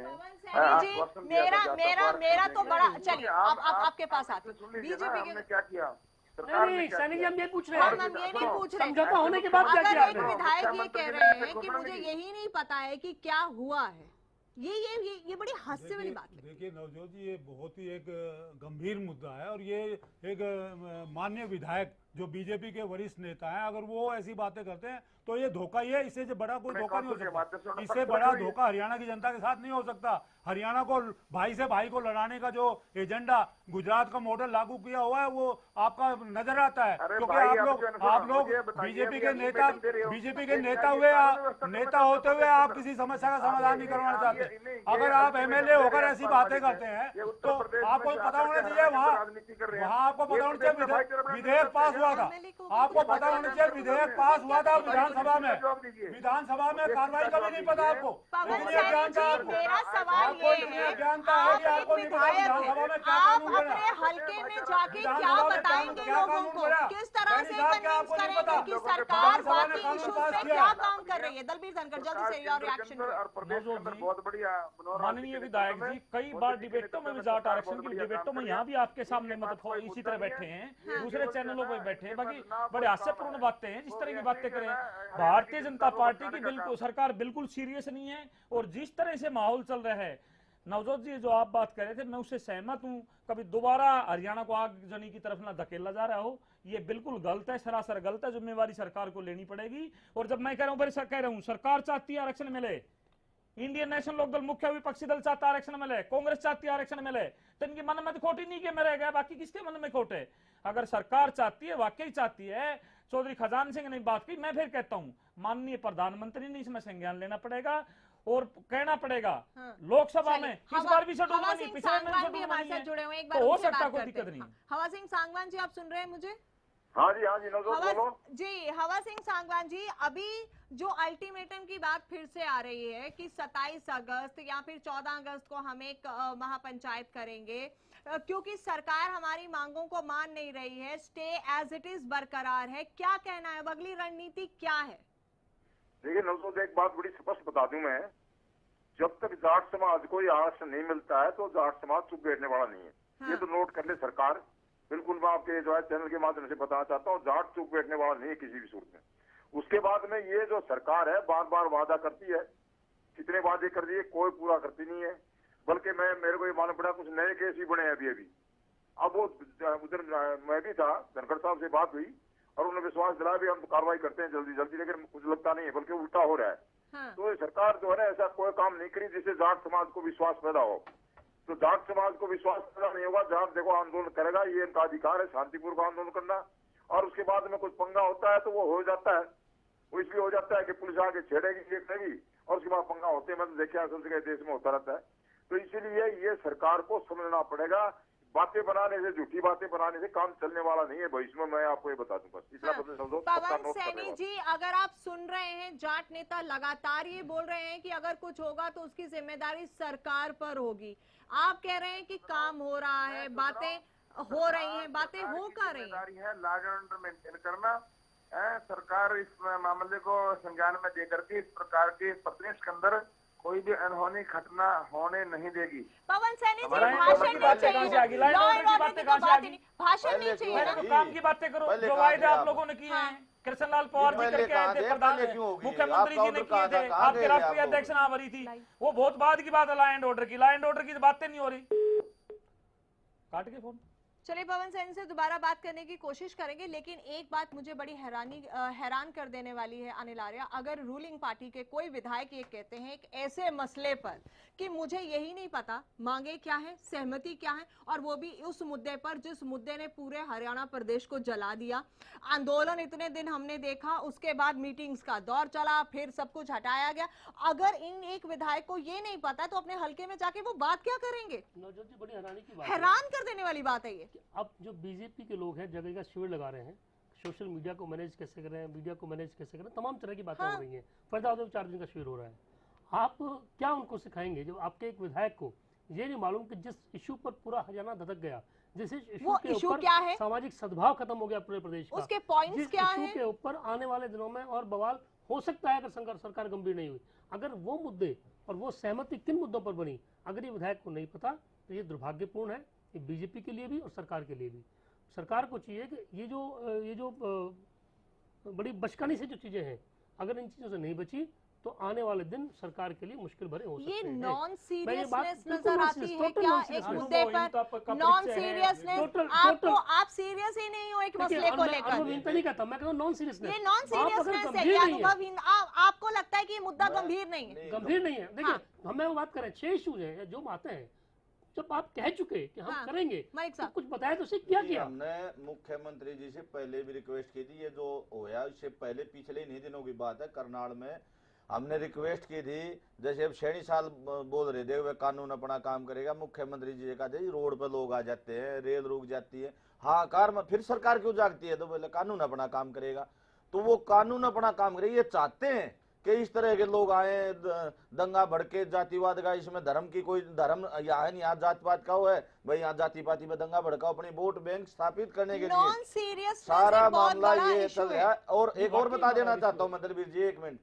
मेरा तो बड़ा, चलिए आपके पास आते हैं, बीजेपी हमने क्या किया, नहीं सैनिक जी, हम ये पूछ रहे हैं, हम ये नहीं पूछ रहे, समझौता होने के बाद क्या किया अगर एक विधायक ये कह रहे हैं कि मुझे यही नहीं पता है कि क्या हुआ है, ये बड़ी हास्य वाली बात है। देखिए नवजोत जी, ये बहुत ही एक गंभीर मुद्दा है, और ये एक माननीय विधायक जो बीजेपी के वरिष्ठ नेता हैं, अगर वो ऐसी बातें करते हैं तो ये धोखा ही है। इससे जो बड़ा कोई धोखा नहीं हो सकता, इससे बड़ा धोखा हरियाणा की जनता के साथ नहीं हो सकता। हरियाणा को भाई से भाई को लड़ाने का जो एजेंडा गुजरात का मॉडल लागू किया हुआ है, वो आपका नजर आता है, क्योंकि आप लोग बीजेपी के नेता होते हुए आप किसी समस्या का समाधान नहीं करवाना चाहते। अगर आप एमएलए होकर ऐसी बातें करते हैं तो आपको पता होना चाहिए, वहाँ आपको पता होना चाहिए विधेयक पास हुआ था, आपको पता होना चाहिए विधेयक पास हुआ था विधानसभा में कार्रवाई का भी नहीं पता आपको, लेकिन ये जानता है आपको अपने हल्के में जाके क्या बताएंगे लोगों को, किस तरह से कन्विंस करेंगे कि सरकार बाकी इश्यूज पे क्या काम कर रही है। दलबीर धनखड़, जल्दी से योर रिएक्शन। बहुत बढ़िया माननीय विधायक जी, कई बार डिबेटों में भी जाट आरक्षण की डिबेटों में यहाँ भी आपके सामने मतलब इसी तरह बैठे हैं, दूसरे चैनलों पर बैठे हैं, बाकी बड़े हास्यपूर्ण बातें हैं जिस तरह की बातें करें। भारतीय जनता पार्टी की बिल्कुल सरकार बिल्कुल सीरियस नहीं है, और जिस तरह से माहौल चल रहा है, नवजोत जी जो आप बात कर रहे थे, मैं उससे सहमत हूं। कभी दोबारा हरियाणा को आगजनी की तरफ ना धकेला जा रहा हो, ये बिल्कुल गलत है, सरासर गलत है। जिम्मेवारी सरकार को लेनी पड़ेगी। और जब मैं कह रहा हूं सरकार चाहती है आरक्षण मिले, इंडियन नेशनल लोकदल मुख्य विपक्षी दल चाहता है आरक्षण मिले, कांग्रेस चाहती है आरक्षण मिले, तो इनके मन में तो खोटी नहीं कि मैं रह गया, बाकी किसके मन में खोट है। अगर सरकार चाहती है, वाकई चाहती है, चौधरी खजान सिंह ने बात की, मैं फिर कहता हूं माननीय प्रधानमंत्री ने इसमें संज्ञान लेना पड़ेगा और कहना पड़ेगा। लोकसभा में इस बार भी शेड्यूल नहीं, पिछले में शेड्यूल नहीं है, तो हो सकता कोई दिक्कत नहीं। हवा सिंह सांगवान जी, आप सुन रहे हैं मुझे? हाँ जी बोलो जी। हवा सिंह सांगवान जी, अभी जो अल्टीमेटम की बात फिर से आ रही है कि 27 अगस्त या फिर 14 अगस्त को हम एक महापंचायत करेंगे, क्योंकि सरकार हमारी मांगों को मान नहीं रही है, स्टे एज इट इज बरकरार है, क्या कहना है, अब अगली रणनीति क्या है? देखिए नवजोत, एक बात बड़ी स्पष्ट बता दूं मैं, जब तक जाट समाज को ये आरक्षण नहीं मिलता है तो जाट समाज चुप बैठने वाला नहीं है। हाँ। ये तो नोट कर ले सरकार। बिल्कुल मैं आपके जो है चैनल के माध्यम से बताना चाहता हूँ, जाट चुप बैठने वाला नहीं है किसी भी सूरत में। उसके बाद में ये जो सरकार है बार बार वादा करती है, कितने वादे कर दिए, कोई पूरा करती नहीं है। बल्कि मेरे को ये मालूम पड़ा कुछ नए केस भी बने हैं अभी। अब वो उधर मैं भी था, धनखड़ साहब से बात हुई और उन्होंने विश्वास दिलाया भी हम कार्रवाई करते हैं जल्दी जल्दी, लेकिन कुछ लगता नहीं है, बल्कि उल्टा हो रहा है। हाँ। तो सरकार जो है ना ऐसा कोई काम नहीं करी जिससे जाट समाज को विश्वास पैदा हो। तो जाट समाज को विश्वास पैदा नहीं होगा, जाट देखो आंदोलन करेगा, ये इनका अधिकार है शांतिपूर्वक आंदोलन करना। और उसके बाद में कुछ पंगा होता है तो वो हो जाता है, वो इसलिए हो जाता है कि पुलिस आगे छेड़ेगी एक भी, और उसके बाद पंगा होते हैं। मतलब देखिए सब जगह देश में होता रहता है। तो इसीलिए ये सरकार को समझना पड़ेगा, बातें बनाने से, झूठी बातें बनाने से काम चलने वाला नहीं है। भविष्य में मैं आपको ये बता दूं, बस इतना बता समझो। पवन सैनी जी, अगर आप सुन रहे हैं, जाट नेता लगातार ये बोल रहे हैं कि अगर कुछ होगा तो उसकी जिम्मेदारी सरकार पर होगी। आप कह रहे हैं कि काम हो रहा है, बातें हो रही हैं, बातें हो कर रही है, लॉ एंड ऑर्डर मेंटेन करना। सरकार इस मामले को संज्ञान में देकर के इस प्रकार के प्रदेश के अंदर कोई भी अनहोनी घटना होने नहीं देगी। पवन सैनी जी, भाषण नहीं चाहिए, लॉ एंड ऑर्डर की तो बात ही नहीं, भाषण नहीं चाहिए ना। काम की बातें करो, जो वायदे आप लोगों ने किए हैं। कृष्णलाल पवार जी करके आए थे, प्रधान मुख्यमंत्री जी ने किए थे, आपके राष्ट्रीय अध्यक्ष ना भरी थी, वो बहुत बाद की बात है। लॉ एंड ऑर्डर की, लॉ एंड ऑर्डर की बातें नहीं हो रही। काट के फोन। चलिए पवन सैनी से दोबारा बात करने की कोशिश करेंगे, लेकिन एक बात मुझे बड़ी हैरान कर देने वाली है अनिल आर्या। अगर रूलिंग पार्टी के कोई विधायक ये कहते हैं एक ऐसे मसले पर कि मुझे यही नहीं पता मांगे क्या है, सहमति क्या है, और वो भी उस मुद्दे पर जिस मुद्दे ने पूरे हरियाणा प्रदेश को जला दिया। आंदोलन इतने दिन हमने देखा, उसके बाद मीटिंग्स का दौर चला, फिर सब कुछ हटाया गया। अगर इन एक विधायक को ये नहीं पता तो अपने हल्के में जाके वो बात क्या करेंगे? नवजोत जी, बड़ी हैरानी की बात, हैरान कर देने वाली बात है ये। अब जो बीजेपी के लोग हैं जगह का शिविर लगा रहे हैं, सोशल मीडिया को मैनेज कैसे कर रहे हैं, मीडिया को मैनेज कैसे कर रहे हैं, तमाम तरह की बातें हो रही हैं। फरीदाबाद 4 दिन का शिविर हो रहा है। आप क्या उनको सिखाएंगे जो आपके एक विधायक को ये नहीं मालूम कि जिस इशू पर पूरा हरियाणा धधक गया, जिस इशू के ऊपर सामाजिक सद्भाव खत्म हो गया पूरे प्रदेश का, उसके पॉइंट्स क्या हैं? के ऊपर आने वाले दिनों में और बवाल हो सकता है अगर सरकार गंभीर नहीं हुई। अगर वो मुद्दे और वो सहमति किन मुद्दों पर बनी, अगर ये विधायक को नहीं पता तो ये दुर्भाग्यपूर्ण है, ये बीजेपी के लिए भी और सरकार के लिए भी। सरकार को चाहिए कि ये जो बड़ी बचकानी से जो चीजें हैं, अगर इन चीजों से नहीं बची तो आने वाले दिन सरकार के लिए मुश्किल भरे हो सकते हैं। ये नॉन सीरियसनेस नजर आती है क्या एक मुद्दे पर? नॉन सीरियसनेस, आप सीरियस ही नहीं हो एक मसले को लेकर। अनुभवहीनता नहीं कहता मैं, कहता हूं नॉन सीरियसनेस। ये नॉन सीरियसनेस है क्या? अनुभवहीन, आपको लगता है कि ये मुद्दा गंभीर नहीं है? गंभीर नहीं है। देखिए हमें वो बात करें, 6 इशूज हैं जो बातें हैं, जब आप कह चुके कि हम करेंगे तो कुछ बताया तो उसे क्या किया? हमने मुख्यमंत्री जी से पहले भी रिक्वेस्ट की थी, ये जो होया इससे पहले पिछले इन्हीं दिनों की बात है, करनाल में हमने रिक्वेस्ट की थी। जैसे अब 6 साल बोल रहे थे वे कानून अपना काम करेगा, मुख्यमंत्री जी का थे रोड पर लोग आ जाते हैं, रेल रुक जाती है, हाँ कार में फिर सरकार क्यों जागती है? तो बोले कानून अपना काम करेगा। तो वो कानून अपना काम करे, ये चाहते हैं कि इस तरह के लोग आए, दंगा भड़के, जातिवाद का, इसमें धर्म की कोई धर्म यहाँ है नहीं, यहाँ जात पात का वो है भाई, यहाँ जाति पाति में दंगा भड़काओ अपनी वोट बैंक स्थापित करने के लिए सारा मामला ये चल रहा है। और एक और बता देना चाहता हूँ मंदरवीर जी, 1 मिनट,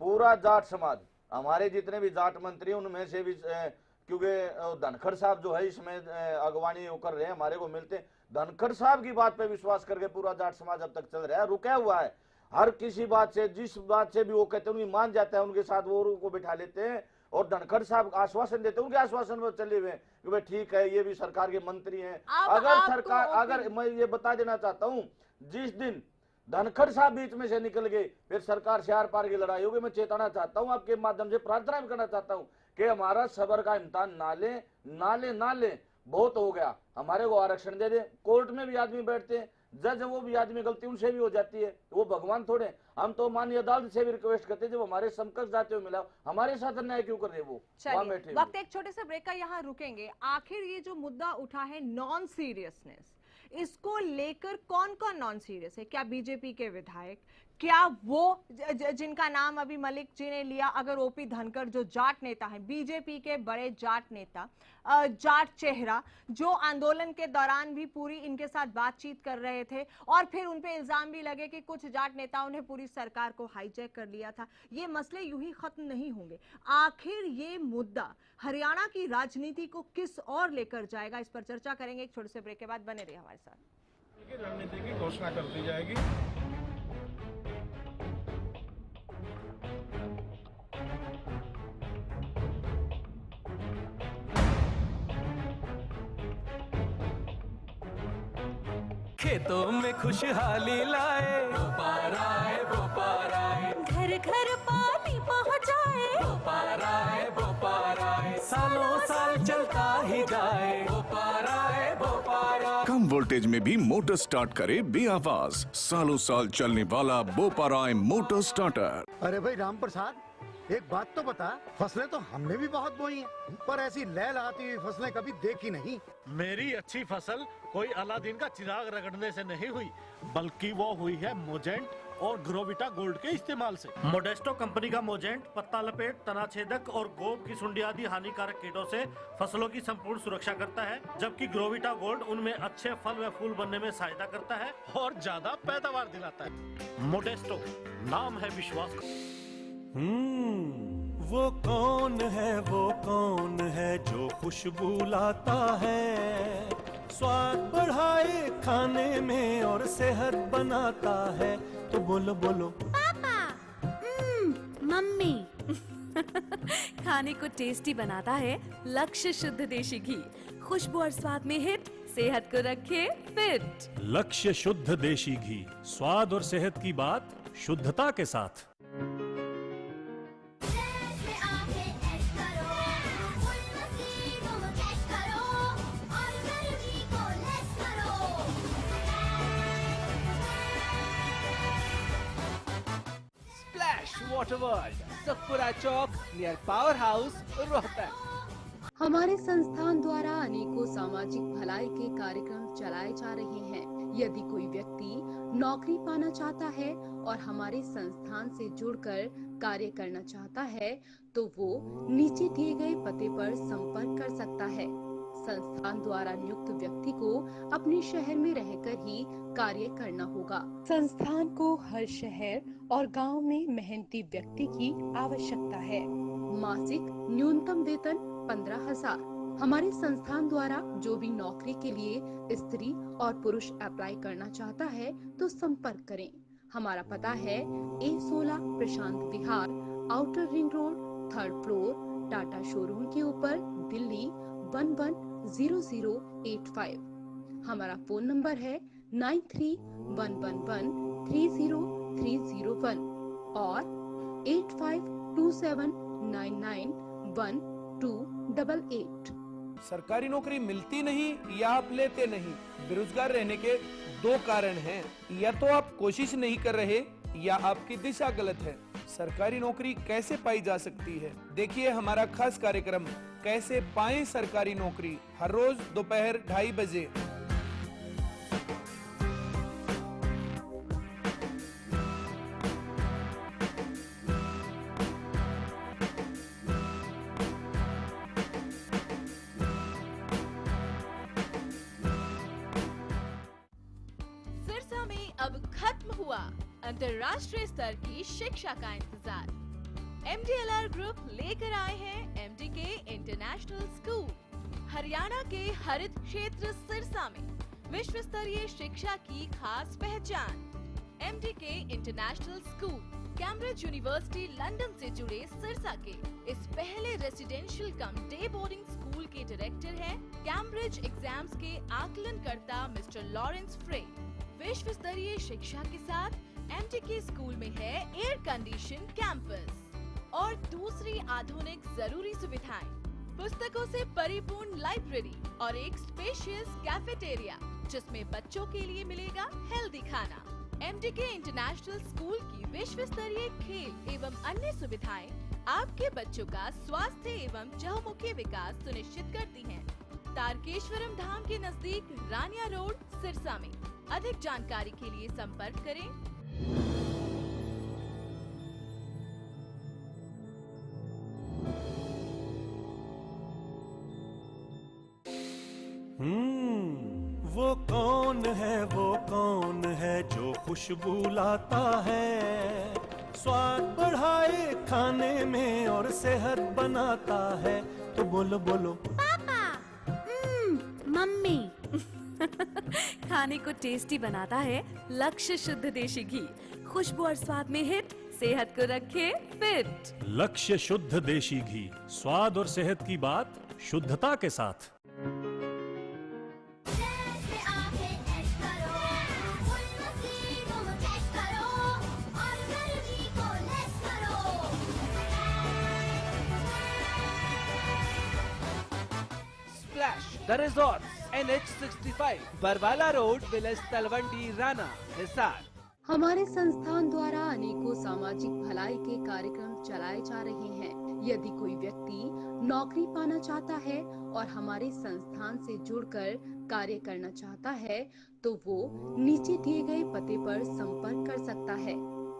पूरा जाट समाज, हमारे जितने भी जाट मंत्री उनमें से भी, क्योंकि धनखड़ साहब जो है इसमें अगवानी कर रहे हैं, हमारे को मिलते हैं, धनखड़ साहब की बात पे विश्वास करके पूरा जाट समाज अब तक चल रहा है, रुका हुआ है। हर किसी बात से, जिस बात से भी वो कहते हैं उनकी मान जाता है, उनके साथ वो उनको बिठा लेते हैं और धनखड़ साहब आश्वासन देते हैं, उनके आश्वासन पर चले हुए कि भाई ठीक है ये भी सरकार के मंत्री हैं। अगर मैं ये बता देना चाहता हूँ, जिस दिन धनखड़ साहब बीच में से निकल गए फिर सरकार से आर पार की लड़ाई होगी। मैं चेताना चाहता हूं, आपके माध्यम से प्रार्थना भी करना चाहता हूं कि हमारा सबर का इम्तिहान ना ले, बहुत हो गया, हमारे को आरक्षण दे दे। कोर्ट में भी आदमी बैठते हैं, जज वो भी आदमी, गलती उनसे भी हो जाती है, वो भगवान थोड़े। हम तो माननीय अदालत से भी रिक्वेस्ट करते हैं, जब हमारे समकक्ष जाते हुए मिला, हमारे साथ अन्याय क्यों कर रहे वो? चलिए वक्त एक छोटे से ब्रेक का यहाँ रुकेंगे। आखिर ये जो मुद्दा उठा है नॉन सीरियसनेस, इसको लेकर कौन कौन नॉन सीरियस है? क्या बीजेपी के विधायक, क्या वो जिनका नाम अभी मलिक जी ने लिया, अगर ओपी धनखड़ जो जाट नेता है, बीजेपी के बड़े जाट नेता, जाट चेहरा, जो आंदोलन के दौरान भी पूरी इनके साथ बातचीत कर रहे थे और फिर उन पे इल्जाम भी लगे कि कुछ जाट नेताओं ने पूरी सरकार को हाईजैक कर लिया था, ये मसले यूं ही खत्म नहीं होंगे। आखिर ये मुद्दा हरियाणा की राजनीति को किस और लेकर जाएगा, इस पर चर्चा करेंगे एक छोटे से ब्रेक के बाद। बने रहिए हमारे साथ। रणनीति की घोषणा कर दी जाएगी। खेतों में खुशहाली लाए, भोपाल आए, भोपाल आए, घर घर पानी पहुँचाए, भोपाल आए, भोपाल आए, सालों साल चलता ही जाए, भोपाल आए, भोपाल आए। कम वोल्टेज में भी मोटर स्टार्ट करे बेआवाज, सालों साल चलने वाला बोपाराय मोटर स्टार्टर। अरे भाई राम प्रसाद, एक बात तो बता, फसलें तो हमने भी बहुत बोई हैं, पर ऐसी लय लगाती हुई फसलें कभी देखी नहीं। मेरी अच्छी फसल कोई अलादीन का चिराग रगड़ने से नहीं हुई, बल्कि वो हुई है मोजेंट और ग्रोविटा गोल्ड के इस्तेमाल से। मोडेस्टो कंपनी का मोजेंट पत्ता लपेट, तना छेदक और गोब की सुंडी आदि हानिकारक कीटों से फसलों की संपूर्ण सुरक्षा करता है, जबकि ग्रोविटा गोल्ड उनमें अच्छे फल व फूल बनने में सहायता करता है और ज्यादा पैदावार दिलाता है। मोडेस्टो, नाम है विश्वास का। वो कौन है जो खुशबू लाता है, स्वाद बढ़ाए खाने में और सेहत बनाता है, तो बोलो बोलो पापा, मम्मी। खाने को टेस्टी बनाता है लक्ष्य शुद्ध देशी घी, खुशबू और स्वाद में हिट, सेहत को रखे फिट। लक्ष्य शुद्ध देशी घी, स्वाद और सेहत की बात शुद्धता के साथ। वाटर वर्ल्ड, सतपुरा चौक नियर पावर हाउस, रोहतक। हमारे संस्थान द्वारा अनेकों सामाजिक भलाई के कार्यक्रम चलाए जा रहे हैं। यदि कोई व्यक्ति नौकरी पाना चाहता है और हमारे संस्थान से जुड़कर कार्य करना चाहता है, तो वो नीचे दिए गए पते पर संपर्क कर सकता है। संस्थान द्वारा नियुक्त व्यक्ति को अपने शहर में रहकर ही कार्य करना होगा। संस्थान को हर शहर और गांव में मेहनती व्यक्ति की आवश्यकता है। मासिक न्यूनतम वेतन 15,000। हमारे संस्थान द्वारा जो भी नौकरी के लिए स्त्री और पुरुष अप्लाई करना चाहता है, तो संपर्क करें। हमारा पता है A16 Prashant Vihar, outer ring road, 3rd floor, Tata showroom के ऊपर, दिल्ली 110085। हमारा फोन नंबर है 9311130301 और 8527991288। सरकारी नौकरी मिलती नहीं या आप लेते नहीं, बेरोजगार रहने के दो कारण हैं। या तो आप कोशिश नहीं कर रहे या आपकी दिशा गलत है। सरकारी नौकरी कैसे पाई जा सकती है, देखिए हमारा खास कार्यक्रम कैसे पाएं सरकारी नौकरी, हर रोज दोपहर 2:30 बजे। सिरसा में अब खत्म हुआ अंतर्राष्ट्रीय स्तर की शिक्षा का इंतजार। MDLR ग्रुप लेकर आए हैं MDK इंटरनेशनल स्कूल। हरियाणा के हरित क्षेत्र सिरसा में विश्व स्तरीय शिक्षा की खास पहचान। MDK international school Cambridge university London से जुड़े सिरसा के इस पहले रेसिडेंशियल कम डे बोर्डिंग स्कूल के डायरेक्टर हैं कैम्ब्रिज एग्जाम्स के आकलनकर्ता मिस्टर लॉरेंस फ्रे। विश्व स्तरीय शिक्षा के साथ MDK स्कूल में है एयर कंडीशन कैंपस और दूसरी आधुनिक जरूरी सुविधाएं, पुस्तकों से परिपूर्ण लाइब्रेरी और एक स्पेशियस कैफेटेरिया जिसमें बच्चों के लिए मिलेगा हेल्दी खाना। MDK इंटरनेशनल स्कूल की विश्व स्तरीय खेल एवं अन्य सुविधाएं आपके बच्चों का स्वास्थ्य एवं चहुमुखी विकास सुनिश्चित करती हैं। तारकेश्वरम धाम के नजदीक रानिया रोड, सिरसा में। अधिक जानकारी के लिए संपर्क करें कौन है वो कौन है जो खुशबू लाता है, स्वाद बढ़ाए खाने में और सेहत बनाता है। तो बोलो बोलो पापा, मम्मी। खाने को टेस्टी बनाता है लक्ष्य शुद्ध देशी घी, खुशबू और स्वाद में हिट, सेहत को रखे फिट। लक्ष्य शुद्ध देशी घी, स्वाद और सेहत की बात शुद्धता के साथ। Splash the resort NH65 Barwala road, village Talwandi, Rana, Hisar. हमारे संस्थान द्वारा अनेकों सामाजिक भलाई के कार्यक्रम चलाए जा रहे हैं। यदि कोई व्यक्ति नौकरी पाना चाहता है और हमारे संस्थान से जुड़कर कार्य करना चाहता है तो वो नीचे दिए गए पते पर संपर्क कर सकता है।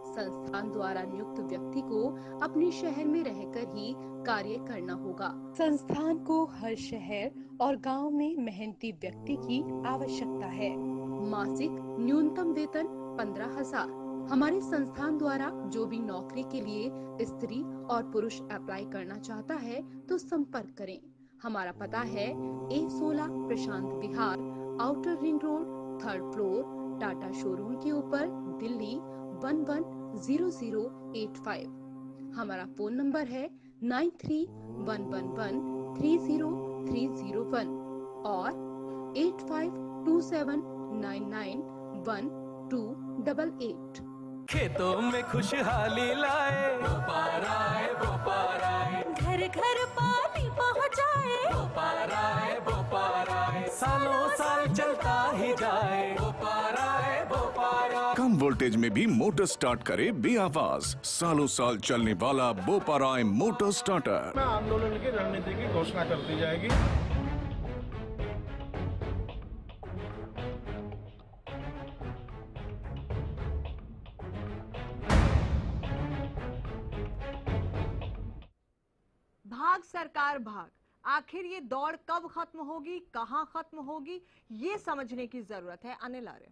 संस्थान द्वारा नियुक्त व्यक्ति को अपने शहर में रहकर ही कार्य करना होगा। संस्थान को हर शहर और गांव में मेहनती व्यक्ति की आवश्यकता है। मासिक न्यूनतम वेतन 15,000। हमारे संस्थान द्वारा जो भी नौकरी के लिए स्त्री और पुरुष अप्लाई करना चाहता है तो संपर्क करें। हमारा पता है A16 Prashant Vihar, outer ring road, 3rd floor, Tata showroom के ऊपर, दिल्ली 110085। हमारा फोन नंबर है 9311130301 और 8527991288। खेतों में खुशहाली लाए, बोपारा है बोपारा है, घर घर पानी पहुँचाए, बोपारा है बोपारा है, सालों साल चलता ही जाए। बोपारा है बोपारा। कम वोल्टेज में भी मोटर स्टार्ट करे बेआवाज, सालों साल चलने वाला बोपाराय मोटर स्टार्टर। आंदोलन की रणनीति की घोषणा कर दी जाएगी। भाग सरकार भाग, आखिर ये दौड़ कब खत्म होगी, कहां खत्म होगी, ये समझने की जरूरत है। अनिल आर्य,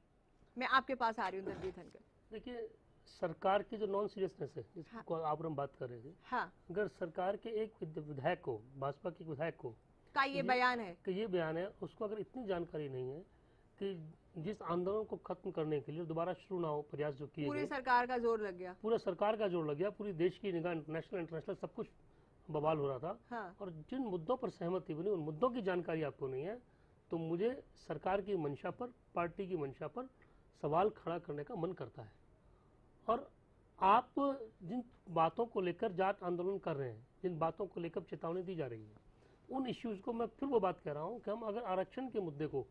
मैं आपके पास आ रही हूँ। दलजीत धनखड़, देखिए सरकार की जो नॉन सीरियसनेस है जिसको आप हम बात कर रहे थे, हाँ, अगर सरकार के एक विधायक को, भाजपा के विधायक को का ये बयान है कि ये बयान है, उसको अगर इतनी जानकारी नहीं है कि जिस आंदोलन को खत्म करने के लिए दोबारा शुरू ना हो प्रयास जो किए पूरी सरकार का जोर लग गया, पूरा सरकार का जोर लग गया, पूरी देश की निगाह नेशनल इंटरनेशनल सब कुछ बवाल हो रहा था, हाँ। और जिन मुद्दों पर सहमति बनी उन मुद्दों की जानकारी आपको नहीं है, तो मुझे सरकार की मंशा पर, पार्टी की मंशा पर सवाल खड़ा करने का मन करता है। और आप जिन बातों को लेकर जाट आंदोलन कर रहे हैं, जिन बातों को लेकर चेतावनी दी जा रही है, उन इश्यूज को मैं फिर वो बात कह रहा हूँ कि हम अगर आरक्षण के मुद्दे को,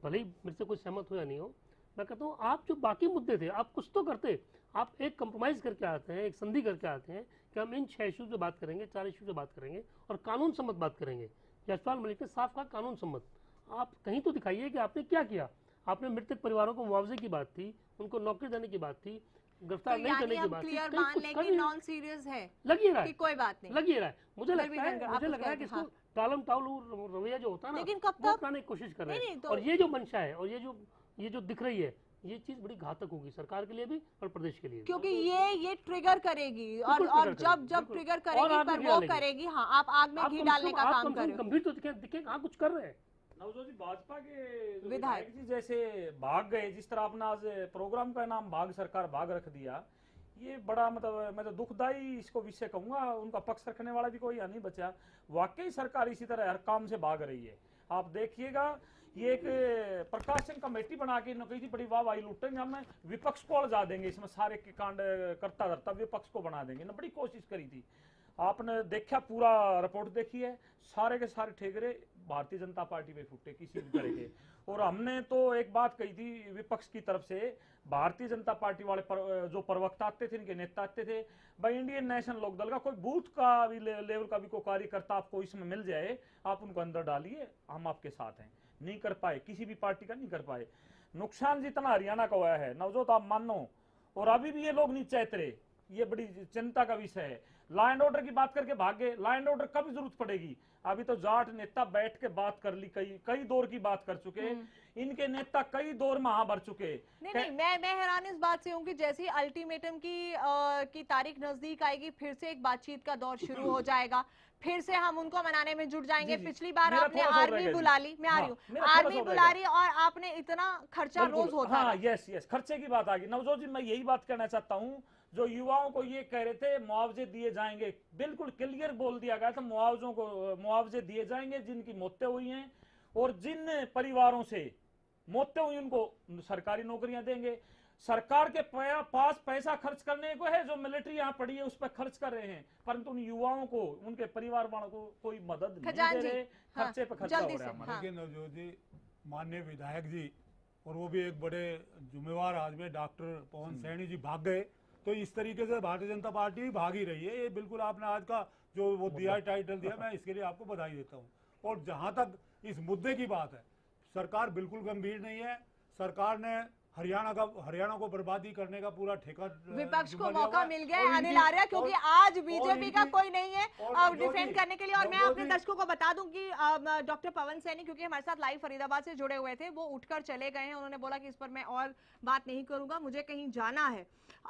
भले ही मेरे से कोई सहमत हो या नहीं हो, मैं कहता हूँ आप जो बाकी मुद्दे थे आप कुछ तो करते, आप एक कंप्रोमाइज़ करके आते हैं, एक संधि करके आते हैं कि हम इन 6 इशू पे बात करेंगे, 4 इशू पे बात करेंगे और कानून सम्मत बात करेंगे। यशपाल मलिक ने साफ कहा कानून सम्मत। आप कहीं तो दिखाइए कि आपने क्या किया। आपने मृतक परिवारों को मुआवजे की बात थी, उनको नौकरी देने की बात थी, गिरफ्तार नहीं करने की बात थी, क्लियर मान लें कि नॉन सीरियस है, लग ही रहा है कि कोई बात नहीं, लग ही रहा है। मुझे लगता है कि इसको हाँ। टालम टालू रवैया जो होता है ना, लेकिन कब वो तक अपनाने की कोशिश कर रहे हैं। तो... और ये जो मंशा है और ये जो दिख रही है, ये चीज बड़ी घातक होगी सरकार के लिए भी और प्रदेश के लिए भी, क्योंकि ये ट्रिगर करेगी और जब ट्रिगर करेगी पर वो करेगी, हाँ, आप आग में घी डालने का काम कर रहे हो। गंभीर तो दिखे हाँ कुछ कर रहे हैं। नवजोत जी, भाजपा के विधायक जी जैसे भाग गए, जिस तरह आपने आज प्रोग्राम का नाम भाग सरकार भाग रख दिया, ये बड़ा मतलब मैं तो दुखदाई इसको विषय कहूंगा। उनका पक्ष रखने वाला भी कोई नहीं बचा। वाकई सरकार इसी तरह हर काम से भाग रही है। आप देखिएगा, ये एक प्रकाशन कमेटी बना के कही थी, बड़ी वाहवाही लूटेंगे, हम विपक्ष को अड़जा देंगे, इसमें सारे के कांड करता धरता विपक्ष को बना देंगे ना, बड़ी कोशिश करी थी। आपने देखा, पूरा रिपोर्ट देखी है, सारे के सारे ठेकरे भारतीय जनता पार्टी पे फूटे किसी भी तरह के। और हमने तो एक बात कही थी विपक्ष की तरफ से, भारतीय जनता पार्टी वाले जो प्रवक्ता आते थे, इनके नेता आते थे, भाई इंडियन नेशनल लोकदल का कोई बूथ का भी लेवल का भी कोई कार्यकर्ता आपको इसमें मिल जाए, आप उनको अंदर डालिए, हम आपके साथ हैं। नहीं कर पाए, किसी भी पार्टी का नहीं कर पाए। नुकसान जितना हरियाणा का हुआ है नवजोत, आप मानो, और अभी भी ये लोग नहीं चाहते रहे, ये बड़ी चिंता का विषय है। लॉ एंड ऑर्डर की बात करके भाग गए। लॉ एंड ऑर्डर कब जरूरत पड़ेगी? अभी तो जाट नेता बैठ के बात कर ली, कई दौर की बात कर चुके, इनके नेता कई दौर में भर चुके। नहीं, मैं हैरान इस बात से हूँ कि जैसे ही अल्टीमेटम की तारीख नजदीक आएगी, फिर से एक बातचीत का दौर शुरू हो जाएगा, फिर से हम उनको मनाने में जुट जाएंगे। पिछली बार आपने आर्मी बुला ली, मैं आ रही हूँ, आर्मी बुला रही और आपने इतना खर्चा रोज होता है। यस, खर्चे की बात आ गई। नवजोत जी, मैं यही बात कहना चाहता हूँ, जो युवाओं को ये कह रहे थे मुआवजे दिए जाएंगे, बिल्कुल क्लियर बोल दिया गया था मुआवजे दिए जाएंगे जिनकी मौतें हुई हैं, और जिन परिवारों से मौतें हुई उनको सरकारी नौकरियां देंगे। सरकार के पास पैसा खर्च करने को है, जो मिलिट्री यहाँ पड़ी है उस पर खर्च कर रहे हैं, परंतु उन युवाओं को, उनके परिवार वालों को कोई मदद नहीं दे रहे, खर्चे पे खर्चा हो रहा है। देखिए नवजोत जी, माननीय विधायक जी और वो भी एक बड़े जिम्मेवार आदमी डॉक्टर पवन सैनी जी भाग गए, तो इस तरीके से भारतीय जनता पार्टी भी भाग ही रही है। ये बिल्कुल आपने आज का जो वो दिया टाइटल दिया, मैं इसके लिए आपको बधाई देता हूँ। और जहां तक इस मुद्दे की बात है, सरकार बिल्कुल गंभीर नहीं है। सरकार ने हरियाणा को बर्बादी करने का पूरा ठेका, विपक्ष को मौका मिल गया है अनिल आर्य, क्योंकि आज बीजेपी का कोई नहीं है डिफेंड करने के लिए। और मैं अपने दर्शकों को बता दूं कि डॉक्टर पवन सैनी, क्योंकि हमारे साथ लाइव फरीदाबाद से जुड़े हुए थे, वो उठकर चले गए हैं। उन्होंने बोला कि इस पर मैं और बात नहीं करूंगा, मुझे कहीं जाना है।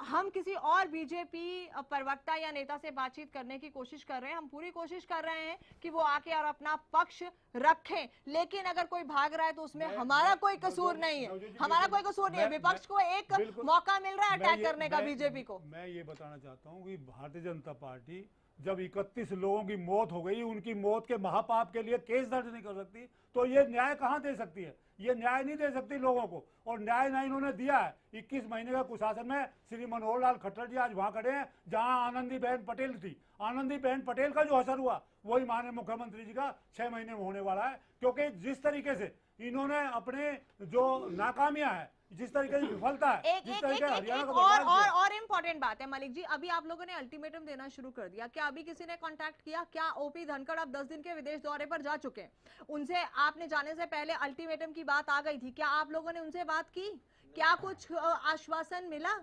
हम किसी और बीजेपी प्रवक्ता या नेता से बातचीत करने की कोशिश कर रहे हैं, हम पूरी कोशिश कर रहे हैं कि वो आके और अपना पक्ष रखें, लेकिन अगर कोई भाग रहा है तो उसमें हमारा कोई कसूर नहीं है, हमारा कोई कसूर नहीं है। विपक्ष को एक मौका मिल रहा है अटैक करने का बीजेपी को। मैं ये बताना चाहता हूँ कि भारतीय जनता पार्टी जब 31 लोगों की मौत हो गई, उनकी मौत के महापाप के लिए केस दर्ज नहीं कर सकती, तो ये न्याय कहाँ दे सकती है? ये न्याय नहीं दे सकती लोगों को, और न्याय ना इन्होंने दिया है। 21 महीने का कुशासन में श्री मनोहर लाल खट्टर जी आज वहां खड़े हैं जहां आनंदीबेन पटेल थी। आनंदीबेन पटेल का जो असर हुआ वही माननीय मुख्यमंत्री जी का 6 महीने में होने वाला है, क्योंकि जिस तरीके से इन्होंने अपने जो नाकामियां है, जिस तरीके की विफलता है, जिस तरीके हरियाणा को और इम्पोर्टेंट बात है मलिक जी, अभी आप लोगों ने अल्टीमेटम देना शुरू कर दिया। क्या अभी किसी ने कांटेक्ट किया? क्या ओपी धनखड़ अब 10 दिन के विदेश दौरे पर जा चुके हैं, उनसे आपने जाने से पहले अल्टीमेटम की बात आ गई थी, क्या आप लोगों ने उनसे बात की? क्या कुछ आश्वासन मिला?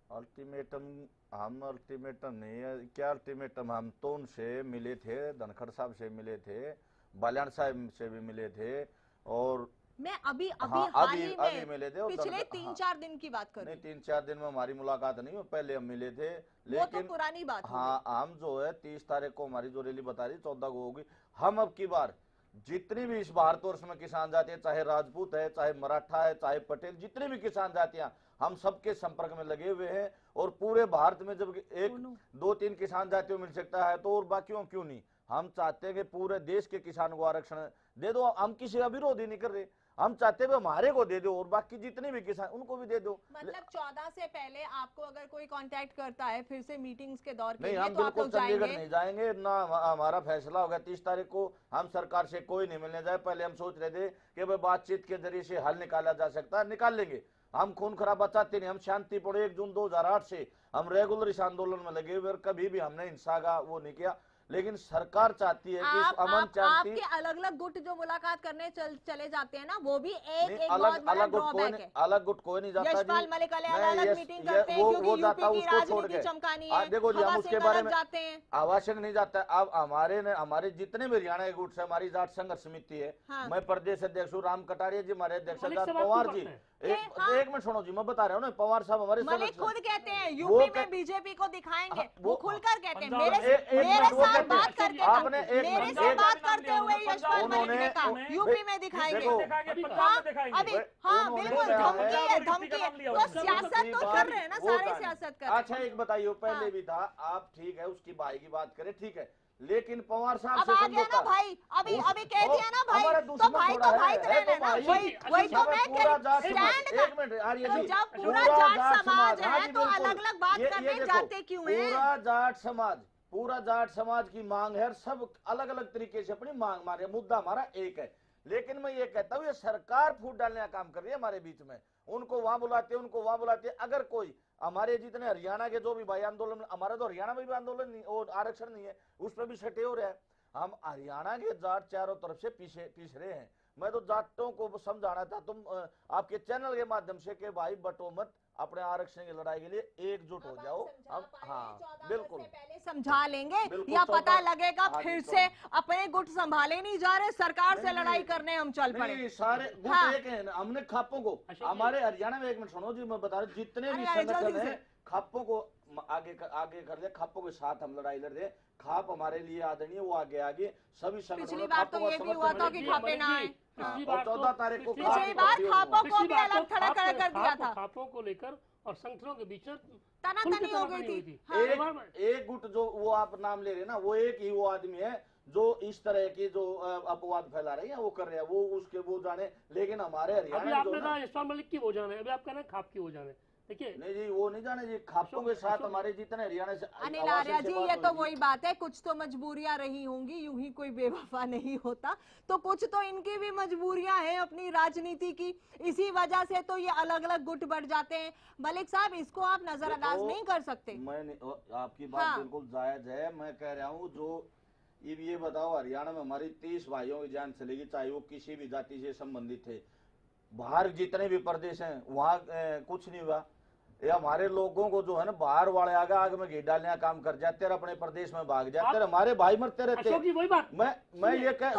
अल्टीमेटम नहीं है, क्या अल्टीमेटम, हम तो उनसे मिले थे, धनखड़ साहब से मिले थे, बाल्याण साहब से भी मिले थे, और मैं अभी हाल ही में मिले थे, पिछले 3-4 दिन की बात कर रही हूं। नहीं, 3-4 दिन में हमारी मुलाकात नहीं, पहले हम मिले थे, लेकिन वो तो पुरानी बात है। हाँ, हम जो है 30 तारीख को हमारी जो रैली बता रही 14 को होगी। हम अब की बार जितनी भी इस भारतवर्ष में किसान जाति है, चाहे राजपूत है, चाहे मराठा है, चाहे पटेल, जितनी भी किसान जातियां, हम सबके संपर्क में लगे हुए हैं। और पूरे भारत में जब 1-2-3 किसान जातियों मिल सकता है तो और बाकियों क्यों नहीं? हम चाहते हैं कि पूरे देश के किसानों को आरक्षण दे दो। हम किसी का विरोध ही नहीं कर रहे, हम चाहते हैं हमारे को दे दो और बाकी जितने भी किसान उनको भी दे दो। मतलब 14 से पहले आपको अगर कोई कांटेक्ट करता है फिर से मीटिंग्स के दौर के नहीं, लिए, हम तो आप बिल्कुल लोग चंडीगढ़ नहीं जाएंगे ना। हमारा फैसला होगा 30 तारीख को, हम सरकार से कोई नहीं मिलने जाए। पहले हम सोच रहे थे कि भाई बातचीत के जरिए से हल निकाला जा सकता है, निकाल लेंगे। हम खून खराबा चाहते नहीं, हम शांतिपूर्ण 1 जून 2008 से हम रेगुलर इस आंदोलन में लगे हुए और कभी भी हमने हिंसा का वो नहीं किया। लेकिन सरकार चाहती है कि अमन चाहती, आपके अलग-अलग गुट जो मुलाकात करने चले जाते हैं ना, वो भी एक अलग गुट कोई नहीं जाता। यशपाल मलिक अलग मीटिंग करते हैं क्योंकि यूपी की राजनीति चमकानी है। देखो जी, हम उसके बारे में जाते हैं, आवश्यक नहीं जाता। अब हमारे जितने भी हरियाणा के गुट से हमारी जाट संघर्ष समिति है, मैं प्रदेश अध्यक्ष हूँ, राम कटारिया जी हमारे अध्यक्ष, पवार जी, एक मिनट सुनो जी, मैं बता रहा हूँ ना, पवार साहब हमारे मलिक खुद कहते हैं यूपी में बीजेपी को दिखाएंगे, वो खुलकर कहते हैं। मेरे बात करके आपने मेरे से बात करते हुए यशपाल मलिक ने कहा यूपी में दिखाएंगे। अभी हाँ बिल्कुल, धमकी है। तो सियासत तो कर रहे हैं ना, सारे सियासत कर रहे हैं। अच्छा एक बताइए, पहले भी था, आप ठीक है उसकी भाई की बात करें, ठीक है, लेकिन पवार साहब से समझौता, भाई अभी कह दिया ना भाई, तो भाई तो भाई रहना ना, वही तो मैं जब पूरा जाट समाज है तो अलग अलग बात करने जाते क्यों है? पूरा जाट समाज की मांग है, सब अलग अलग तरीके से अपनी मांग मारे, मुद्दा हमारा एक है। लेकिन मैं ये कहता हूँ, ये सरकार फूट डालने का काम कर रही है हमारे बीच में, उनको वहां बुलाते हैं, उनको वहां बुलाते हैं। अगर कोई हमारे जितने हरियाणा के जो भी भाई आंदोलन, हमारा तो हरियाणा में भी आंदोलन नहीं और आरक्षण नहीं है, उस पर भी सटे हो रहे हैं। हम हरियाणा के जाट चारों तरफ से पीस रहे हैं। मैं तो जाटों को समझाना चाहता हूँ आपके चैनल के माध्यम से कि भाई बटो मत, अपने आरक्षण की लड़ाई के लिए एकजुट हो जाओ। अब हाँ बिल्कुल पहले समझा लेंगे बिल्कुल, या पता 14 लगेगा हाँ जी, फिर से अपने गुट संभाले नहीं जा रहे, सरकार से लड़ाई करने हम चल पड़े। नहीं, सारे गुट हाँ। एक हैं। हमने खापों को हमारे हरियाणा में, एक मिनट सुनो जी, मैं बता रहा हूँ, जितने भी अरे, जल्दी संगठन से। हैं खापों को आगे कर दे, खापों के साथ हम लड़ाई लड़ रहे हैं। खाप हमारे लिए आदरणीय, वो आगे आगे सभी संगठनों पिछली बार तो ये भी हुआ था कि खापे ना आए। पिछली बार 14 तारीख को पिछली बार खापों को भी अलग खड़ा कर दिया था। खापों को लेकर और संगठनों के बीच में तनातनी हो गई थी। एक गुट जो वो आप नाम ले रहे हैं ना, वो एक ही वो आदमी है जो इस तरह की जो अपवाद फैला रहे हैं, वो कर रहे हैं, वो उसके वो जाने। लेकिन हमारे अभी हरियाणा आपने कहा यशपाल मलिक की वो जाने, अभी आप कह रहे हैं खाप की वो जाने। देखिए नहीं जी, वो नहीं जाने जी, खापों के साथ हमारे जितने हरियाणा से अनिल आर्या जी, ये तो वही बात है, कुछ तो मजबूरियां रही होंगी, यूं ही कोई बेवफा नहीं होता, तो कुछ तो इनकी भी मजबूरियां हैं अपनी राजनीति की, इसी वजह से तो ये अलग अलग गुट बढ़ जाते हैं। मलिक साहब, इसको आप नजरअंदाज नहीं कर सकते। आपकी बात बिल्कुल जायज है। मैं कह रहा हूँ जो ये बताओ, हरियाणा में हमारी 30 भाइयों की जान चलेगी, चाहे वो किसी भी जाति से संबंधित थे। बाहर जितने भी प्रदेश हैं वहाँ कुछ नहीं हुआ। ये हमारे लोगों को जो है ना, बाहर वाले आग में घी डालने का काम कर जाते हैं, अपने प्रदेश में भाग जाते हैं, हमारे भाई मरते रहते हैं। वही बात मैं ये कह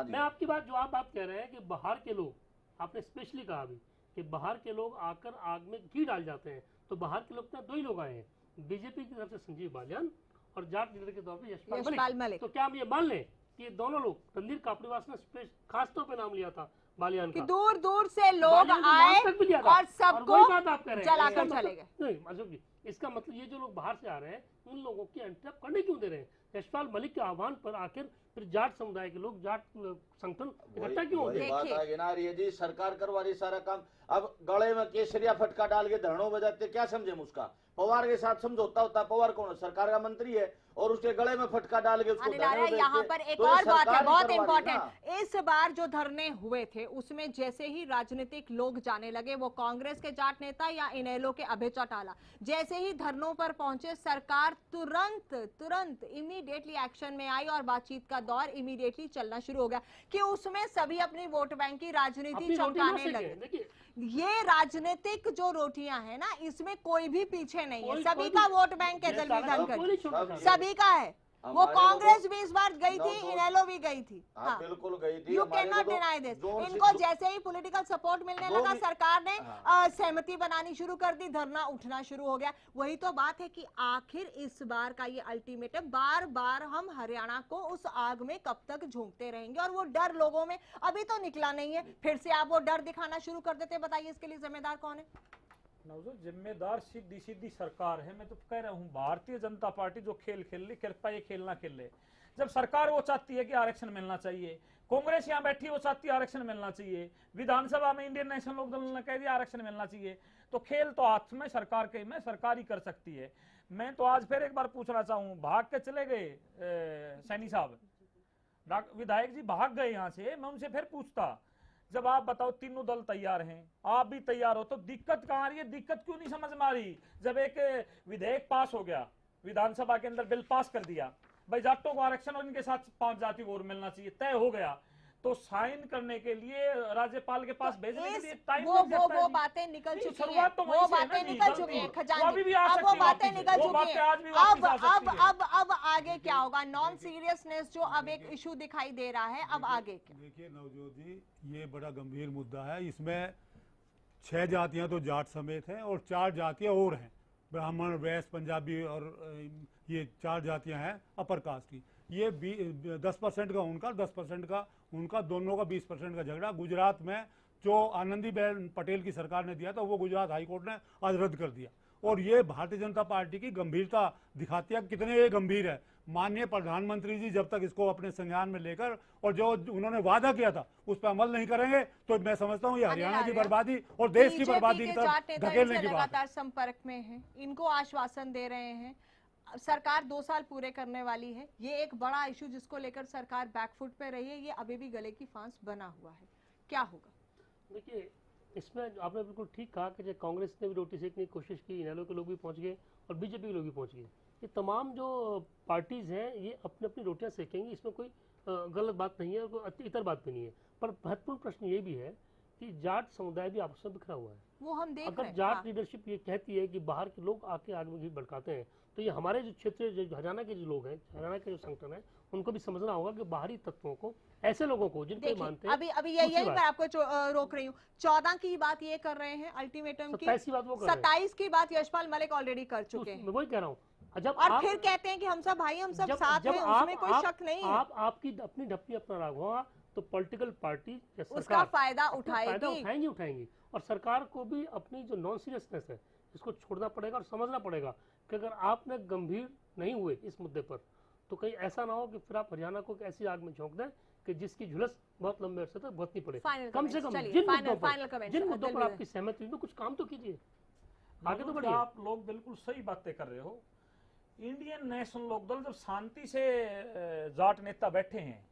मैं आपकी बात जो आप कह रहे हैं कि बाहर के लोग, आपने स्पेशली कहा अभी कि बाहर के लोग आकर आग में घी डाल जाते हैं, तो बाहर के लोग तो 2 ही लोग आए हैं, बीजेपी की तरफ से संजीव बालियान और जाट लीडर के तौर पर यशपाल मलिक। तो क्या हम ये मान लें कि ये दोनों लोग, रणधीर कापड़ीवास ने खास तौर पर नाम लिया था बालियान का, दूर दूर से लोग आए और सबको जलाकर चले गए। नहीं अशोक जी, इसका मतलब ये जो लोग बाहर से आ रहे हैं, उन लोगों की एंट्री करने क्यों दे रहे हैं? यशपाल मलिक के आह्वान पर आखिर फिर जाट समुदाय के लोग, जाट संगठन इकट्ठा क्यों होते हैं? बात आगे ना रही है जी, सरकार करवा रही सारा काम। अब गले में केसरिया फटका डाल के धरनों बजाते, क्या समझे उसका? पवार के साथ समझौता होता। पवार कौन है? सरकार का मंत्री है, और उसके गले में फटका डाल के उसको यहाँ पर एक और बात है बहुत इम्पोर्टेंट। इस बार जो धरने हुए थे उसमें जैसे ही राजनीतिक लोग जाने लगे, वो कांग्रेस के जाट नेता या इनेलो के अभय चौटाला, जैसे ही धरनों पर पहुंचे, सरकार तुरंत इमीडिएटली एक्शन में आई और बातचीत का दौर इमीडिएटली चलना शुरू हो गया कि उसमें सभी अपनी वोट बैंक की राजनीति चमकाने लगे। ये राजनीतिक जो रोटियां हैं ना, इसमें कोई भी पीछे नहीं है, सभी का वोट बैंक है, सभी का है। वो कांग्रेस भी इस बार गई थी, इनेलो भी गई थी। हाँ, बिल्कुल गई थी। You can not deny this. इनको जैसे ही पॉलिटिकल सपोर्ट मिलने लगा, सरकार ने सहमति बनानी शुरू कर दी, धरना उठना शुरू हो गया। वही तो बात है कि आखिर इस बार का ये अल्टीमेटम, बार बार हम हरियाणा को उस आग में कब तक झोंकते रहेंगे, और वो डर लोगों में अभी तो निकला नहीं है, फिर से आप वो डर दिखाना शुरू कर देते। बताइए इसके लिए जिम्मेदार कौन है? जिम्मेदार सीधी सरकार है। मैं तो कह रहा हूँ, भारतीय जनता पार्टी जो खेल खेल ली, कृपया ये खेलना खेल ले। जब सरकार वो चाहती है कि आरक्षण मिलना चाहिए, कांग्रेस यहाँ बैठी है वो चाहती है आरक्षण मिलना चाहिए, विधानसभा में इंडियन नेशनल लोक दल ने कह दिया आरक्षण मिलना चाहिए, तो खेल तो हाथ में सरकार के में सरकार ही कर सकती है। मैं तो आज फिर एक बार पूछना चाहूँ, भाग के चले गए सैनी साहब, विधायक जी भाग गए यहाँ से। मैं उनसे फिर पूछता, जब आप बताओ तीनों दल तैयार हैं, आप भी तैयार हो, तो दिक्कत कहाँ आ रही है? दिक्कत क्यों नहीं समझ में आ रही? जब एक विधेयक पास हो गया, विधानसभा के अंदर बिल पास कर दिया, भाई जाटों को आरक्षण और इनके साथ 5 जाति को और मिलना चाहिए, तय हो गया, तो साइन करने के लिए राज्यपाल के पास भेजने के लिए टाइम वो बातें निकल चुकी हैं, वो बातें निकल चुकी हैं खजानजी, अब वो बातें निकल चुकी हैं। अब आगे क्या होगा? नॉन सीरियसनेस जो अब एक इशू दिखाई दे रहा है, अब आगे क्या? देखिए नवजोत जी, ये बड़ा गंभीर मुद्दा है। इसमें 6 जातियां तो जाट समेत हैं और 4 जातियां और हैं, ब्राह्मण, वैश्य, पंजाबी, और ये 4 जातियां हैं अपर कास्ट की। ये 10% का उनका, 10% का उनका, दोनों का 20% का झगड़ा गुजरात में जो आनंदीबेन पटेल की सरकार ने दिया था, वो गुजरात हाईकोर्ट ने आज रद्द कर दिया। और ये भारतीय जनता पार्टी की गंभीरता दिखाती है, कितने ये गंभीर है। माननीय प्रधानमंत्री जी जब तक इसको अपने संज्ञान में लेकर और जो उन्होंने वादा किया था उस पर अमल नहीं करेंगे, तो मैं समझता हूँ ये हरियाणा की बर्बादी और देश की बर्बादी की तरफ धकेलने की बात। लगातार संपर्क में है, इनको आश्वासन दे रहे हैं, सरकार 2 साल पूरे करने वाली है। ये एक बड़ा इशू जिसको लेकर सरकार बैकफुट पे रही है, ये अभी भी गले की फांस बना हुआ है। क्या होगा? देखिए, इसमें आपने बिल्कुल ठीक कहा कि कांग्रेस ने भी रोटी सेकने की कोशिश की, इनेलो के लोग भी पहुंच गए और बीजेपी के लोग भी पहुंच गए। ये तमाम जो पार्टीज हैं ये अपनी अपनी रोटियां सेकेंगी, इसमें कोई गलत बात नहीं है और कोई इतर बात भी नहीं है। पर महत्वपूर्ण प्रश्न ये भी है कि जाट समुदाय भी आपस में बिखरा हुआ है। वो हम देख रहे अगर हैं। जाट लीडरशिप ये कहती है कि बाहर के लोग आके आग में घी भड़काते हैं, तो ये हमारे जो क्षेत्र, जो हरियाणा के जो लोग हैं, हरियाणा के जो संगठन है, उनको भी समझना होगा कि बाहरी तत्वों को, ऐसे लोगों को जिनको मानते हैं, अभी यही मैं आपको रोक रही हूँ। 14 की बात ये कर रहे हैं अल्टीमेटम की, 27 की बात वो कर रहे हैं। 27 की बात यशपाल मलिक ऑलरेडी कर चुके हैं। मैं वही कह रहा हूँ। और फिर कहते हैं कि हम सब भाई, हम सब साथ हैं, उसमें कोई शक नहीं है। आपकी अपनी ढप्पी अपना राग होगा तो पॉलिटिकल पार्टी उसका फायदा उठाएगी। उठाएंगी। और सरकार को भी अपनी जो नॉन सीरियसनेस है इसको छोड़ना पड़ेगा और समझना पड़ेगा कि अगर आपने गंभीर नहीं हुए इस मुद्दे पर, तो कहीं ऐसा ना हो कि फिर आप हरियाणा को ऐसी आग में झोंक दें कि जिसकी झुलस बहुत लंबे अरसे तक भुगतनी पड़े। कम से कम जिन मुद्दों पर आपकी सहमति हुई, कुछ काम तो कीजिए, आगे तो बढ़िए। आप लोग बिल्कुल सही बातें कर रहे हो। इंडियन नेशनल लोकदल जब शांति से जाट नेता बैठे हैं,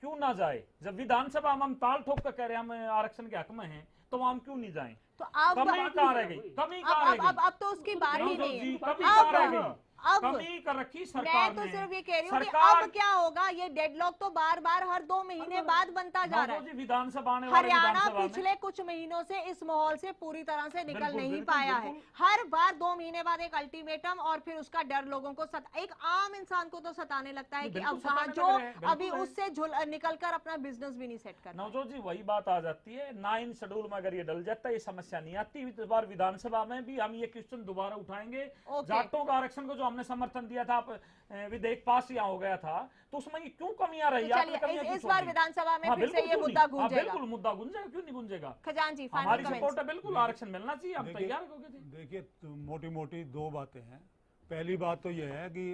क्यों ना जाए? जब विधानसभा में हम ताल ठोक कर कह रहे हैं हम आरक्षण के हक में हैं, तो हम क्यों नहीं जाएं? तो अब कमी कहाँ रह गई? कमी कहाँ रह गई? अब तो उसकी बात ही नहीं है। कमी कहाँ रह गई? कमी कर रखी सरकार मैं तो ने। सिर्फ ये कह रही हूँ कि अब क्या होगा? ये डेडलॉक तो बार बार हर 2 महीने बाद बनता जा रहा है। विधानसभा हरियाणा पिछले कुछ महीनों से इस माहौल से पूरी तरह से निकल नहीं पाया है। हर बार 2 महीने बाद एक अल्टीमेटम और फिर उसका डर लोगों को एक आम इंसान को तो सताने लगता है कि अब कहाँ जो अभी उससे निकल कर अपना बिजनेस भी नहीं सेट करना। नवजोत जी, वही बात आ जाती है। 9 शेड्यूल में अगर ये डल जाता है, ये समस्या नहीं आती। इस बार विधानसभा में भी हम ये क्वेश्चन दोबारा उठाएंगे। जाटों का आरक्षण को जो हमने समर्थन दिया था, विधेयक पास यहाँ हो गया था, तो उसमें ये क्यों कमियां रही? इस बार विधानसभा में फिर से ये मुद्दा गूंजेगा। बिल्कुल मुद्दा गूंजेगा, क्यों नहीं गूंजेगा? खजांची, हमारी सपोर्ट है, बिल्कुल आरक्षण मिलना चाहिए, हम तैयार हो गए थे। देखिए, मोटी मोटी 2 बातें हैं। पहली बात तो यह है कि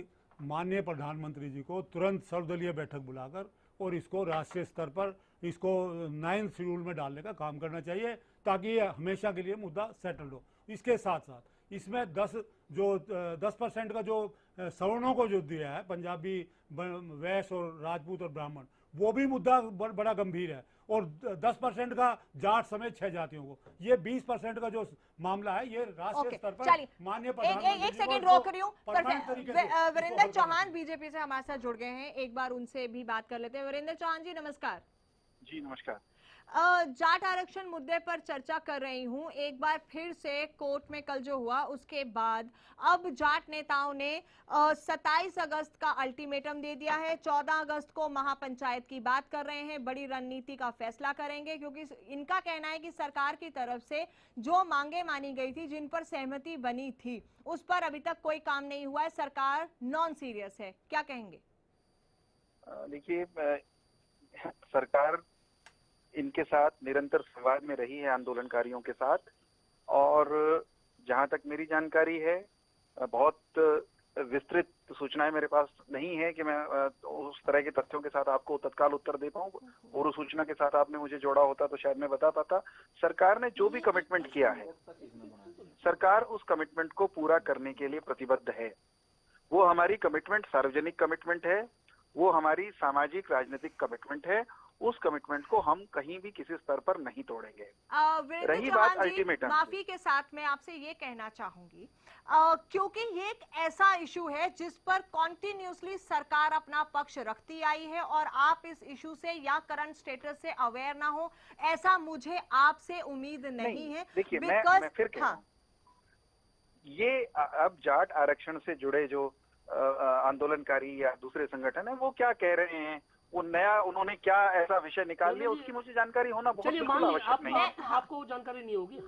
माननीय प्रधानमंत्री जी को तुरंत सर्वदलीय बैठक बुलाकर और इसको राष्ट्रीय स्तर पर इसको 9 शेड्यूल में डालने का काम करना चाहिए, ताकि ये हमेशा के लिए मुद्दा सेटल्ड हो। इसके साथ साथ इसमें 10% का जो सवर्णों को जो दिया है, पंजाबी, वैश्य और राजपूत और ब्राह्मण, वो भी मुद्दा बड़ा गंभीर है। और 10% का जाट समेत 6 जातियों को, ये 20% का जो मामला है, ये राष्ट्रीय स्तर पर माननीय प्रधानमंत्री। एक सेकंड रोक रही हूँ। वीरेंद्र चौहान बीजेपी से हमारे साथ जुड़ गए हैं, एक बार उनसे भी बात कर लेते हैं। वीरेंद्र चौहान जी नमस्कार। जी नमस्कार। जाट आरक्षण मुद्दे पर चर्चा कर रही हूं। एक बार फिर से कोर्ट में कल जो हुआ उसके बाद अब जाट नेताओं ने 27 अगस्त का अल्टीमेटम दे दिया है। 14 अगस्त को महापंचायत की बात कर रहे हैं, बड़ी रणनीति का फैसला करेंगे, क्योंकि इनका कहना है कि सरकार की तरफ से जो मांगे मानी गई थी, जिन पर सहमति बनी थी, उस पर अभी तक कोई काम नहीं हुआ है। सरकार नॉन सीरियस है, क्या कहेंगे? देखिए, सरकार इनके साथ निरंतर संवाद में रही है, आंदोलनकारियों के साथ, और जहां तक मेरी जानकारी है, बहुत विस्तृत सूचनाएं मेरे पास नहीं है कि मैं उस तरह के तथ्यों के साथ आपको तत्काल उत्तर दे पाऊं, और उस सूचना के साथ आपने मुझे जोड़ा होता तो शायद मैं बता पाता। सरकार ने जो भी कमिटमेंट किया है, सरकार उस कमिटमेंट को पूरा करने के लिए प्रतिबद्ध है। वो हमारी कमिटमेंट सार्वजनिक कमिटमेंट है, वो हमारी सामाजिक राजनीतिक कमिटमेंट है। उस कमिटमेंट को हम कहीं भी किसी स्तर पर नहीं तोड़ेंगे। रही बात अल्टीमेटम, माफी के साथ मैं आपसे ये कहना चाहूंगी, क्योंकि ये एक ऐसा इशू है जिस पर कॉन्टिन्यूसली सरकार अपना पक्ष रखती आई है, और आप इस इशू से या करंट स्टेटस से अवेयर ना हो, ऐसा मुझे आपसे उम्मीद नहीं है। देखिए, मैं फिर कह रहा हूं, ये अब जाट आरक्षण से जुड़े जो आंदोलनकारी या दूसरे संगठन है, वो क्या कह रहे हैं, वो नया उन्होंने क्या ऐसा विषय निकाल लिया, उसकी मुझे जानकारी होना बहुत बिल्कुल आवश्यक नहीं है। आपको जानकारी नहीं होगी।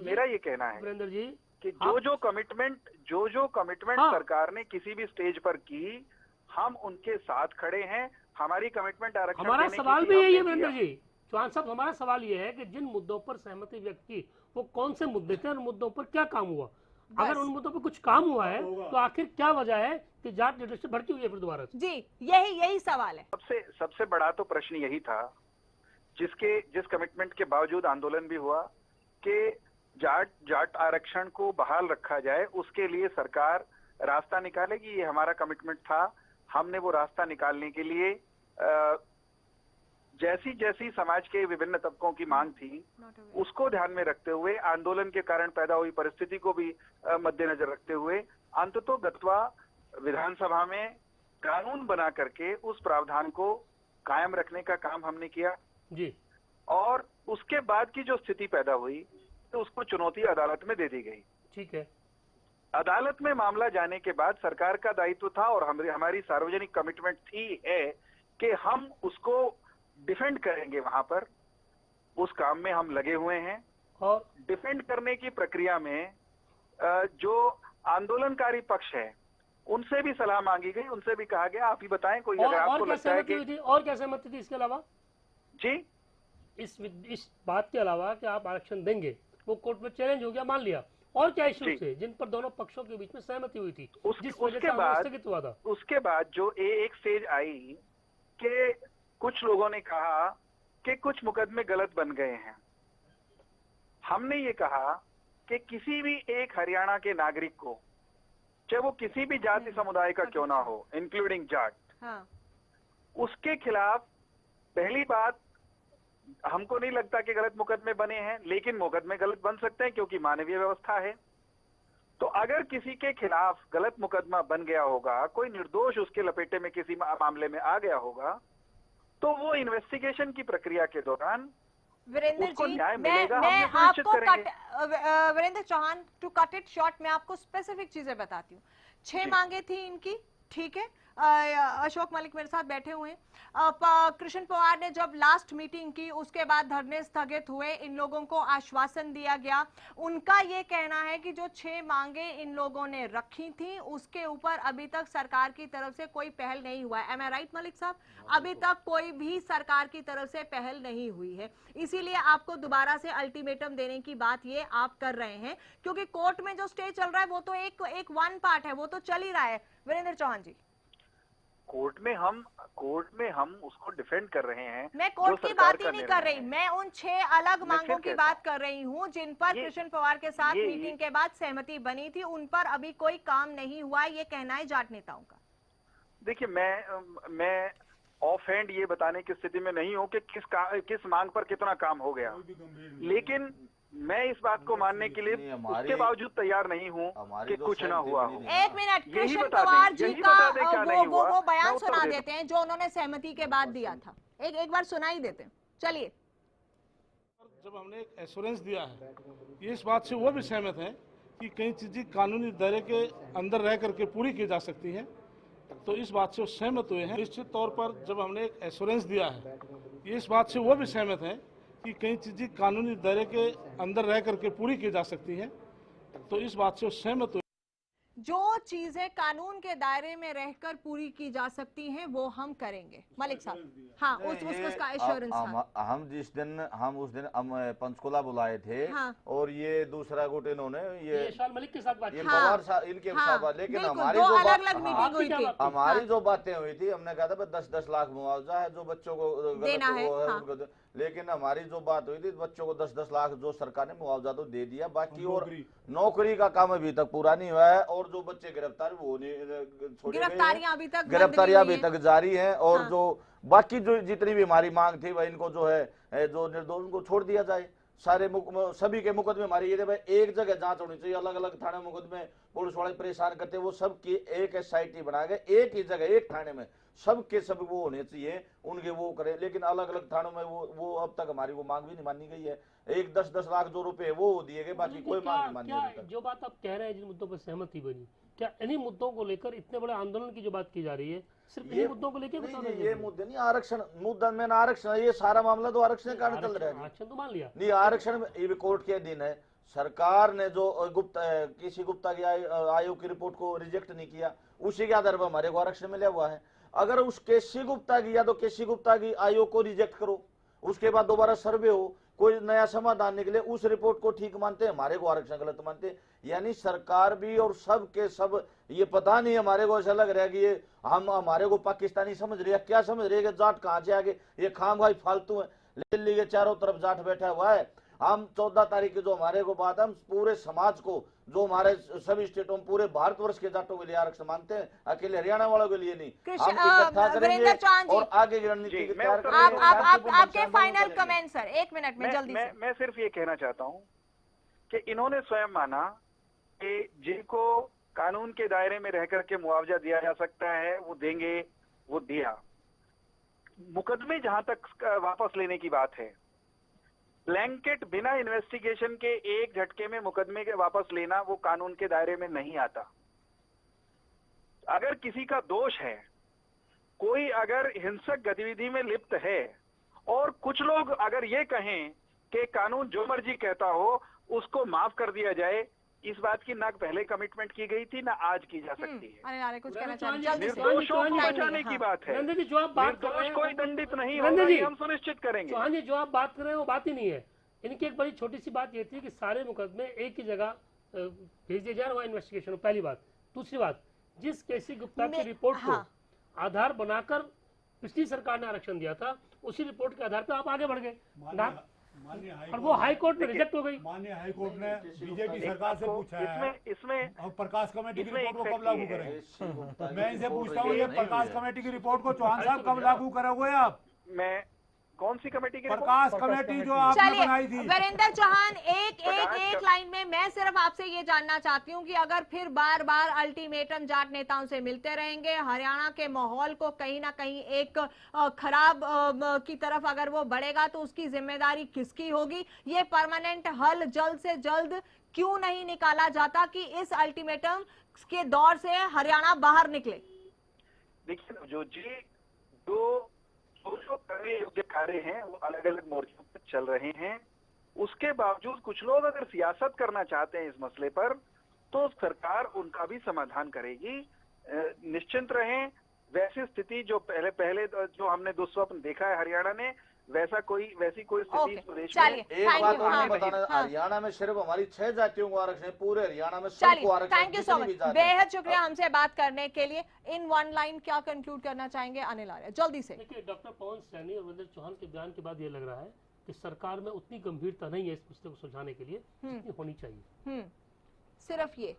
मेरा ये कहना है वीरेंद्र जी कि जो कमिटमेंट सरकार ने किसी भी स्टेज पर की, हम उनके साथ खड़े हैं। हमारी कमिटमेंट आरक्षण, हमारा सवाल भी यही है वीरेंद्र जी, चौहान साहब, हमारा सवाल ये है कि जिन मुद्दों पर सहमति व्यक्त की, वो कौन से मुद्दे थे, उन मुद्दों पर क्या काम हुआ? अगर उन मुद्दों पर कुछ काम हुआ है तो आखिर क्या वजह है कि जाट लीडरशिप भड़की हुई है फिर दोबारा? जी, यही सवाल है। सबसे बड़ा तो प्रश्न यही था, जिस कमिटमेंट के बावजूद आंदोलन भी हुआ, कि जाट आरक्षण को बहाल रखा जाए। उसके लिए सरकार रास्ता निकालेगी, ये हमारा कमिटमेंट था। हमने वो रास्ता निकालने के लिए जैसी समाज के विभिन्न तबकों की मांग थी, उसको ध्यान में रखते हुए, आंदोलन के कारण पैदा हुई परिस्थिति को भी मद्देनजर रखते हुए, अंततोगत्वा विधानसभा में कानून बना करके उस प्रावधान को कायम रखने का काम हमने किया जी। और उसके बाद की जो स्थिति पैदा हुई तो उसको चुनौती अदालत में दे दी गई। ठीक है। अदालत में मामला जाने के बाद सरकार का दायित्व था और हमारी सार्वजनिक कमिटमेंट थी है कि हम उसको डिफेंड करेंगे। वहां पर उस काम में हम लगे हुए हैं और डिफेंड करने की प्रक्रिया में जो आंदोलनकारी पक्ष है उनसे भी सलाह मांगी गई, उनसे भी कहा गया आप ही बताएं कोई अगर आपको लगता है कि और क्या सहमति थी इसके अलावा? जी, इस बात के अलावा कि आप आरक्षण देंगे वो कोर्ट में चैलेंज हो गया, मान लिया, और क्या इश्यूज थे जिन पर दोनों पक्षों के बीच में सहमति हुई थी जिस वजह से आंदोलन स्थगित हुआ था? उसके बाद जो एक स्टेज आई कि कुछ लोगों ने कहा कि कुछ मुकदमे गलत बन गए हैं। हमने ये कहा कि किसी भी एक हरियाणा के नागरिक को, चाहे वो किसी भी जाति समुदाय का क्यों ना हो, इंक्लूडिंग जाट, उसके खिलाफ पहली बात हमको नहीं लगता कि गलत मुकदमे बने हैं, लेकिन मुकदमे गलत बन सकते हैं क्योंकि मानवीय व्यवस्था है। तो अगर किसी के खिलाफ गलत मुकदमा बन गया होगा, कोई निर्दोष उसके लपेटे में किसी मामले में आ गया होगा, तो वो इन्वेस्टिगेशन की प्रक्रिया के दौरान वीरेंद्र उसको जी, न्याय मिलेगा। मैं हम सुनिश्चित आपको करेंगे। Virendra Chauhan, to cut it short, मैं आपको स्पेसिफिक चीजें बताती हूँ। 6 मांगे थी इनकी, ठीक है। अशोक मलिक मेरे साथ बैठे हुए हैं। कृष्ण पवार ने जब लास्ट मीटिंग की उसके बाद धरने स्थगित हुए, इन लोगों को आश्वासन दिया गया। उनका ये कहना है कि जो 6 मांगे इन लोगों ने रखी थी उसके ऊपर अभी तक सरकार की तरफ से कोई पहल नहीं हुआ है। एम आई राइट मलिक साहब? अभी तक कोई भी सरकार की तरफ से पहल नहीं हुई है, इसीलिए आपको दोबारा से अल्टीमेटम देने की बात ये आप कर रहे हैं, क्योंकि कोर्ट में जो स्टे चल रहा है वो तो एक वन पार्ट है, वो तो चल ही रहा है। वीरेंद्र चौहान जी, कोर्ट में हम उसको डिफेंड कर रहे हैं। मैं कोर्ट की बात ही नहीं कर रही, मैं उन 6 अलग मांगों की बात कर रही हूं जिन पर कृष्ण पवार के साथ मीटिंग के बाद सहमति बनी थी, उन पर अभी कोई काम नहीं हुआ, ये कहना है जाट नेताओं का। देखिए, मैं ऑफ हैंड ये बताने की स्थिति में नहीं हूं कि किस मांग पर कितना काम हो गया, लेकिन मैं इस बात को मानने के लिए उसके बावजूद तैयार नहीं हूं कि कुछ ना हुआ हो। एक मिनट, कृष्ण पवार जी का वो बयान सुना देते हैं जो उन्होंने सहमति के बाद दिया था, एक बार सुना ही देते हैं। चलिए। जब हमने एक एश्योरेंस दिया है, ये इस बात से वो भी सहमत है कि कई चीजें कानूनी दायरे के अंदर रह करके पूरी की जा सकती हैं, तो इस बात से वो सहमत हुए हैं। निश्चित तौर पर जब हमने एक एश्योरेंस दिया है, ये इस बात से वो भी सहमत है कि कई चीजें कानूनी दायरे के अंदर रह करके पूरी की जा सकती हैं, तो इस बात से वो सहमत हुए। जो चीजें कानून के दायरे में रहकर पूरी की जा सकती हैं वो हम करेंगे। मलिक साहब, हाँ, उसका एश्योरेंस था। हम उस दिन पंचकुला बुलाए थे, हाँ। और ये दूसरा गुट इन्होंने ये मलिक के साथ बात, इनके साथ, लेकिन हमारी जो बातें हुई थी, हमने कहा था 10-10 लाख मुआवजा है जो बच्चों को देना है, लेकिन हमारी जो बात हुई थी बच्चों को 10-10 लाख जो सरकार ने मुआवजा तो दे दिया, बाकी और नौकरी का काम अभी तक पूरा नहीं हुआ है, और जो बच्चे गिरफ्तार वो गिरफ्तारियां अभी तक जारी हैं, और जो बाकी जो जितनी भी हमारी मांग थी वह इनको जो है जो निर्दोष उनको छोड़ दिया जाए। सभी के मुकदमे हमारी ये भाई एक जगह जांच होनी चाहिए, अलग अलग थाने मुकदमे पुलिस वाले परेशान करते हैं, वो सब की एक SIT बना के एक ही जगह एक थाने में सबके सब वो होने चाहिए, उनके वो करें, लेकिन अलग अलग थानों में वो अब तक हमारी वो मांग भी नहीं मानी गई है। एक 10-10 लाख जो रुपए वो दिए गए, बाकी कोई मांग नहीं मानी गई। जो बात आप कह रहे हैं जिन मुद्दों पर सहमति बनी, क्या इन्हीं मुद्दों को लेकर इतने बड़े आंदोलन की जो बात की जा रही है सिर्फ इन्हीं मुद्दों को लेकर? ये मुद्दे नहीं, आरक्षण मुद्दा में आरक्षण, ये सारा मामला तो आरक्षण के कारण चल रहा है। आरक्षण तो मान लिया, नहीं आरक्षण ये भी कोर्ट के अधीन है। सरकार ने जो किसी गुप्ता की आयोग की रिपोर्ट को रिजेक्ट नहीं किया, उसी के आधार पर हमारे को आरक्षण मिला हुआ है। अगर उस केसी गुप्ता की या तो केसी गुप्ता की आयोग को रिजेक्ट करो, उसके बाद दोबारा सर्वे हो, कोई नया समाधान निकले, उस रिपोर्ट को ठीक मानते हैं, हमारे को आरक्षण गलत मानते हैं। यानी सरकार भी और सब के सब ये पता नहीं, हमारे को ऐसा लग रहा है कि ये हमारे को पाकिस्तानी समझ रही है, क्या समझ रही है कि जाट कहाँ से आगे, ये खाम भाई फालतू है। दिल्ली के चारों तरफ जाट बैठा हुआ है। हम 14 तारीख की जो हमारे को बात, हम पूरे समाज को, जो हमारे सभी स्टेटों में पूरे भारतवर्ष के जाटों के लिए आरक्षण मांगते हैं, अकेले हरियाणा वालों के लिए नहीं। हम इकट्ठा करेंगे और आगे की रणनीति तैयार करेंगे। आपके फाइनल कमेंट सर, 1 मिनट में जल्दी से। मैं सिर्फ ये कहना चाहता हूँ कि इन्होंने स्वयं माना कि जिनको कानून के दायरे में रह करके मुआवजा दिया जा सकता है वो देंगे, वो दिया। मुकदमे जहां तक वापस लेने की बात है, ब्लैंकेट बिना इन्वेस्टिगेशन के एक झटके में मुकदमे के वापस लेना वो कानून के दायरे में नहीं आता। अगर किसी का दोष है, कोई अगर हिंसक गतिविधि में लिप्त है और कुछ लोग अगर ये कहें कि कानून जो मर्जी कहता हो उसको माफ कर दिया जाए, इस बात की ना पहले कमिटमेंट की गई थी ना आज की जा सकती है। अनिल कुछ कहना चाहेंगे? निर्दोषों को बचाने की बात है। नंदन जी जो आप बात कर रहे हैं कोई दंडित नहीं होगा, ये हम सुनिश्चित करेंगे। चौहान जी जो आप बात कर रहे हैं वो बात ही नहीं है। इनकी एक बड़ी छोटी सी बात ये थी कि सारे मुकदमे एक ही जगह भेज दिए जाए, वहाँ इन्वेस्टिगेशन हो, पहली बात। दूसरी बात, जिस केसी गुप्ता की रिपोर्ट को आधार बनाकर पिछली सरकार ने आरक्षण दिया था, उसी रिपोर्ट के आधार पर आप आगे बढ़ गए और वो हाई कोर्ट में रिजेक्ट हो गई। माननीय हाई कोर्ट ने बीजेपी सरकार से पूछा है इसमें और प्रकाश कमेटी की रिपोर्ट को कब लागू करेंगे? मैं इनसे पूछता हूँ, ये प्रकाश कमेटी की रिपोर्ट को चौहान साहब कब लागू करोगे आप? मैं कौन सी कमेटी की? प्रकाश कमेटी जो आपने बनाई थी। वीरेंद्र चौहान, एक लाइन में मैं सिर्फ आपसे ये जानना चाहती हूँ कि अगर फिर बार बार अल्टीमेटम जाट नेताओं से मिलते रहेंगे, हरियाणा के माहौल को कहीं ना कहीं एक खराब की तरफ अगर वो बढ़ेगा तो उसकी जिम्मेदारी किसकी होगी? ये परमानेंट हल जल्द से जल्द क्यों नहीं निकाला जाता कि इस अल्टीमेटम के दौर से हरियाणा बाहर निकले? देखिए, जो योग्य कार्य हैं वो अलग अलग मोर्चों पर चल रहे हैं। उसके बावजूद कुछ लोग अगर सियासत करना चाहते हैं इस मसले पर, तो सरकार उनका भी समाधान करेगी। निश्चिंत रहें, वैसी स्थिति जो पहले जो हमने दुस्वप्न देखा है हरियाणा ने, वैसी कोई स्थिति इस प्रदेश में। एक बात और बताना, हरियाणा में सिर्फ हमारी 6 जातियों को आरक्षण, पूरे हरियाणा में सबको आरक्षण। थैंक यू सो मच, बेहद शुक्रिया हमसे बात करने के लिए। इन वन लाइन क्या कंक्लूड करना चाहेंगे अनिल आर्य, जल्दी से? देखिए, डॉक्टर पवन सैनी और वीरेंद्र चौहान के बयान के बाद ये लग रहा है कि सरकार में उतनी गंभीरता नहीं है इस मसले को सुलझाने के लिए जितनी होनी चाहिए। सिर्फ ये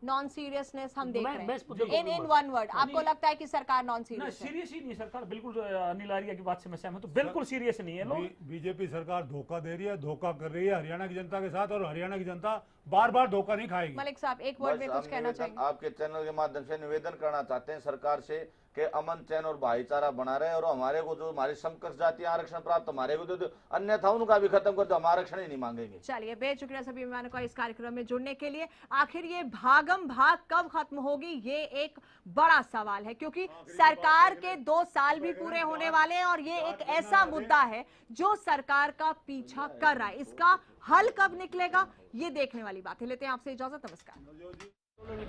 नॉन सीरियसनेस हम देख रहे हैं इन वन वर्ड। आपको लगता है कि सरकार नॉन सीरियस है? सीरियस ही नहीं सरकार, बिल्कुल अनिल आर्य की बात से मैं सहमत हूं, बिल्कुल सीरियस नहीं है लोग। बीजेपी सरकार धोखा दे रही है, धोखा कर रही है हरियाणा की जनता के साथ, और हरियाणा की जनता बार बार धोखा नहीं खाएगी। मलिक साहब, एक वर्ड में कुछ कहना चाहेंगे? आपके चैनल के माध्यम से निवेदन करना चाहते हैं सरकार से कि अमन चैन और भाईचारा बना रहे, और हमारे को जो हमारी समकक्ष जाति आरक्षण प्राप्त हमारे को तो अन्यथा उनका भी खत्म कर दो, हम आरक्षण ही नहीं मांगेंगे। चलिए, बेहद शुक्रिया सभी मेहमानों का इस कार्यक्रम में जुड़ने के लिए। आखिर ये भागम भाग कब खत्म होगी, ये एक बड़ा सवाल है, क्योंकि सरकार के 2 साल भी पूरे होने वाले हैं और ये एक ऐसा मुद्दा है जो सरकार का पीछा कर रहा है। इसका हल कब निकलेगा, ये देखने वाली बात है। लेते हैं आपसे इजाजत, नमस्कार।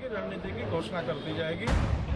रणनीति की घोषणा कर दी जाएगी।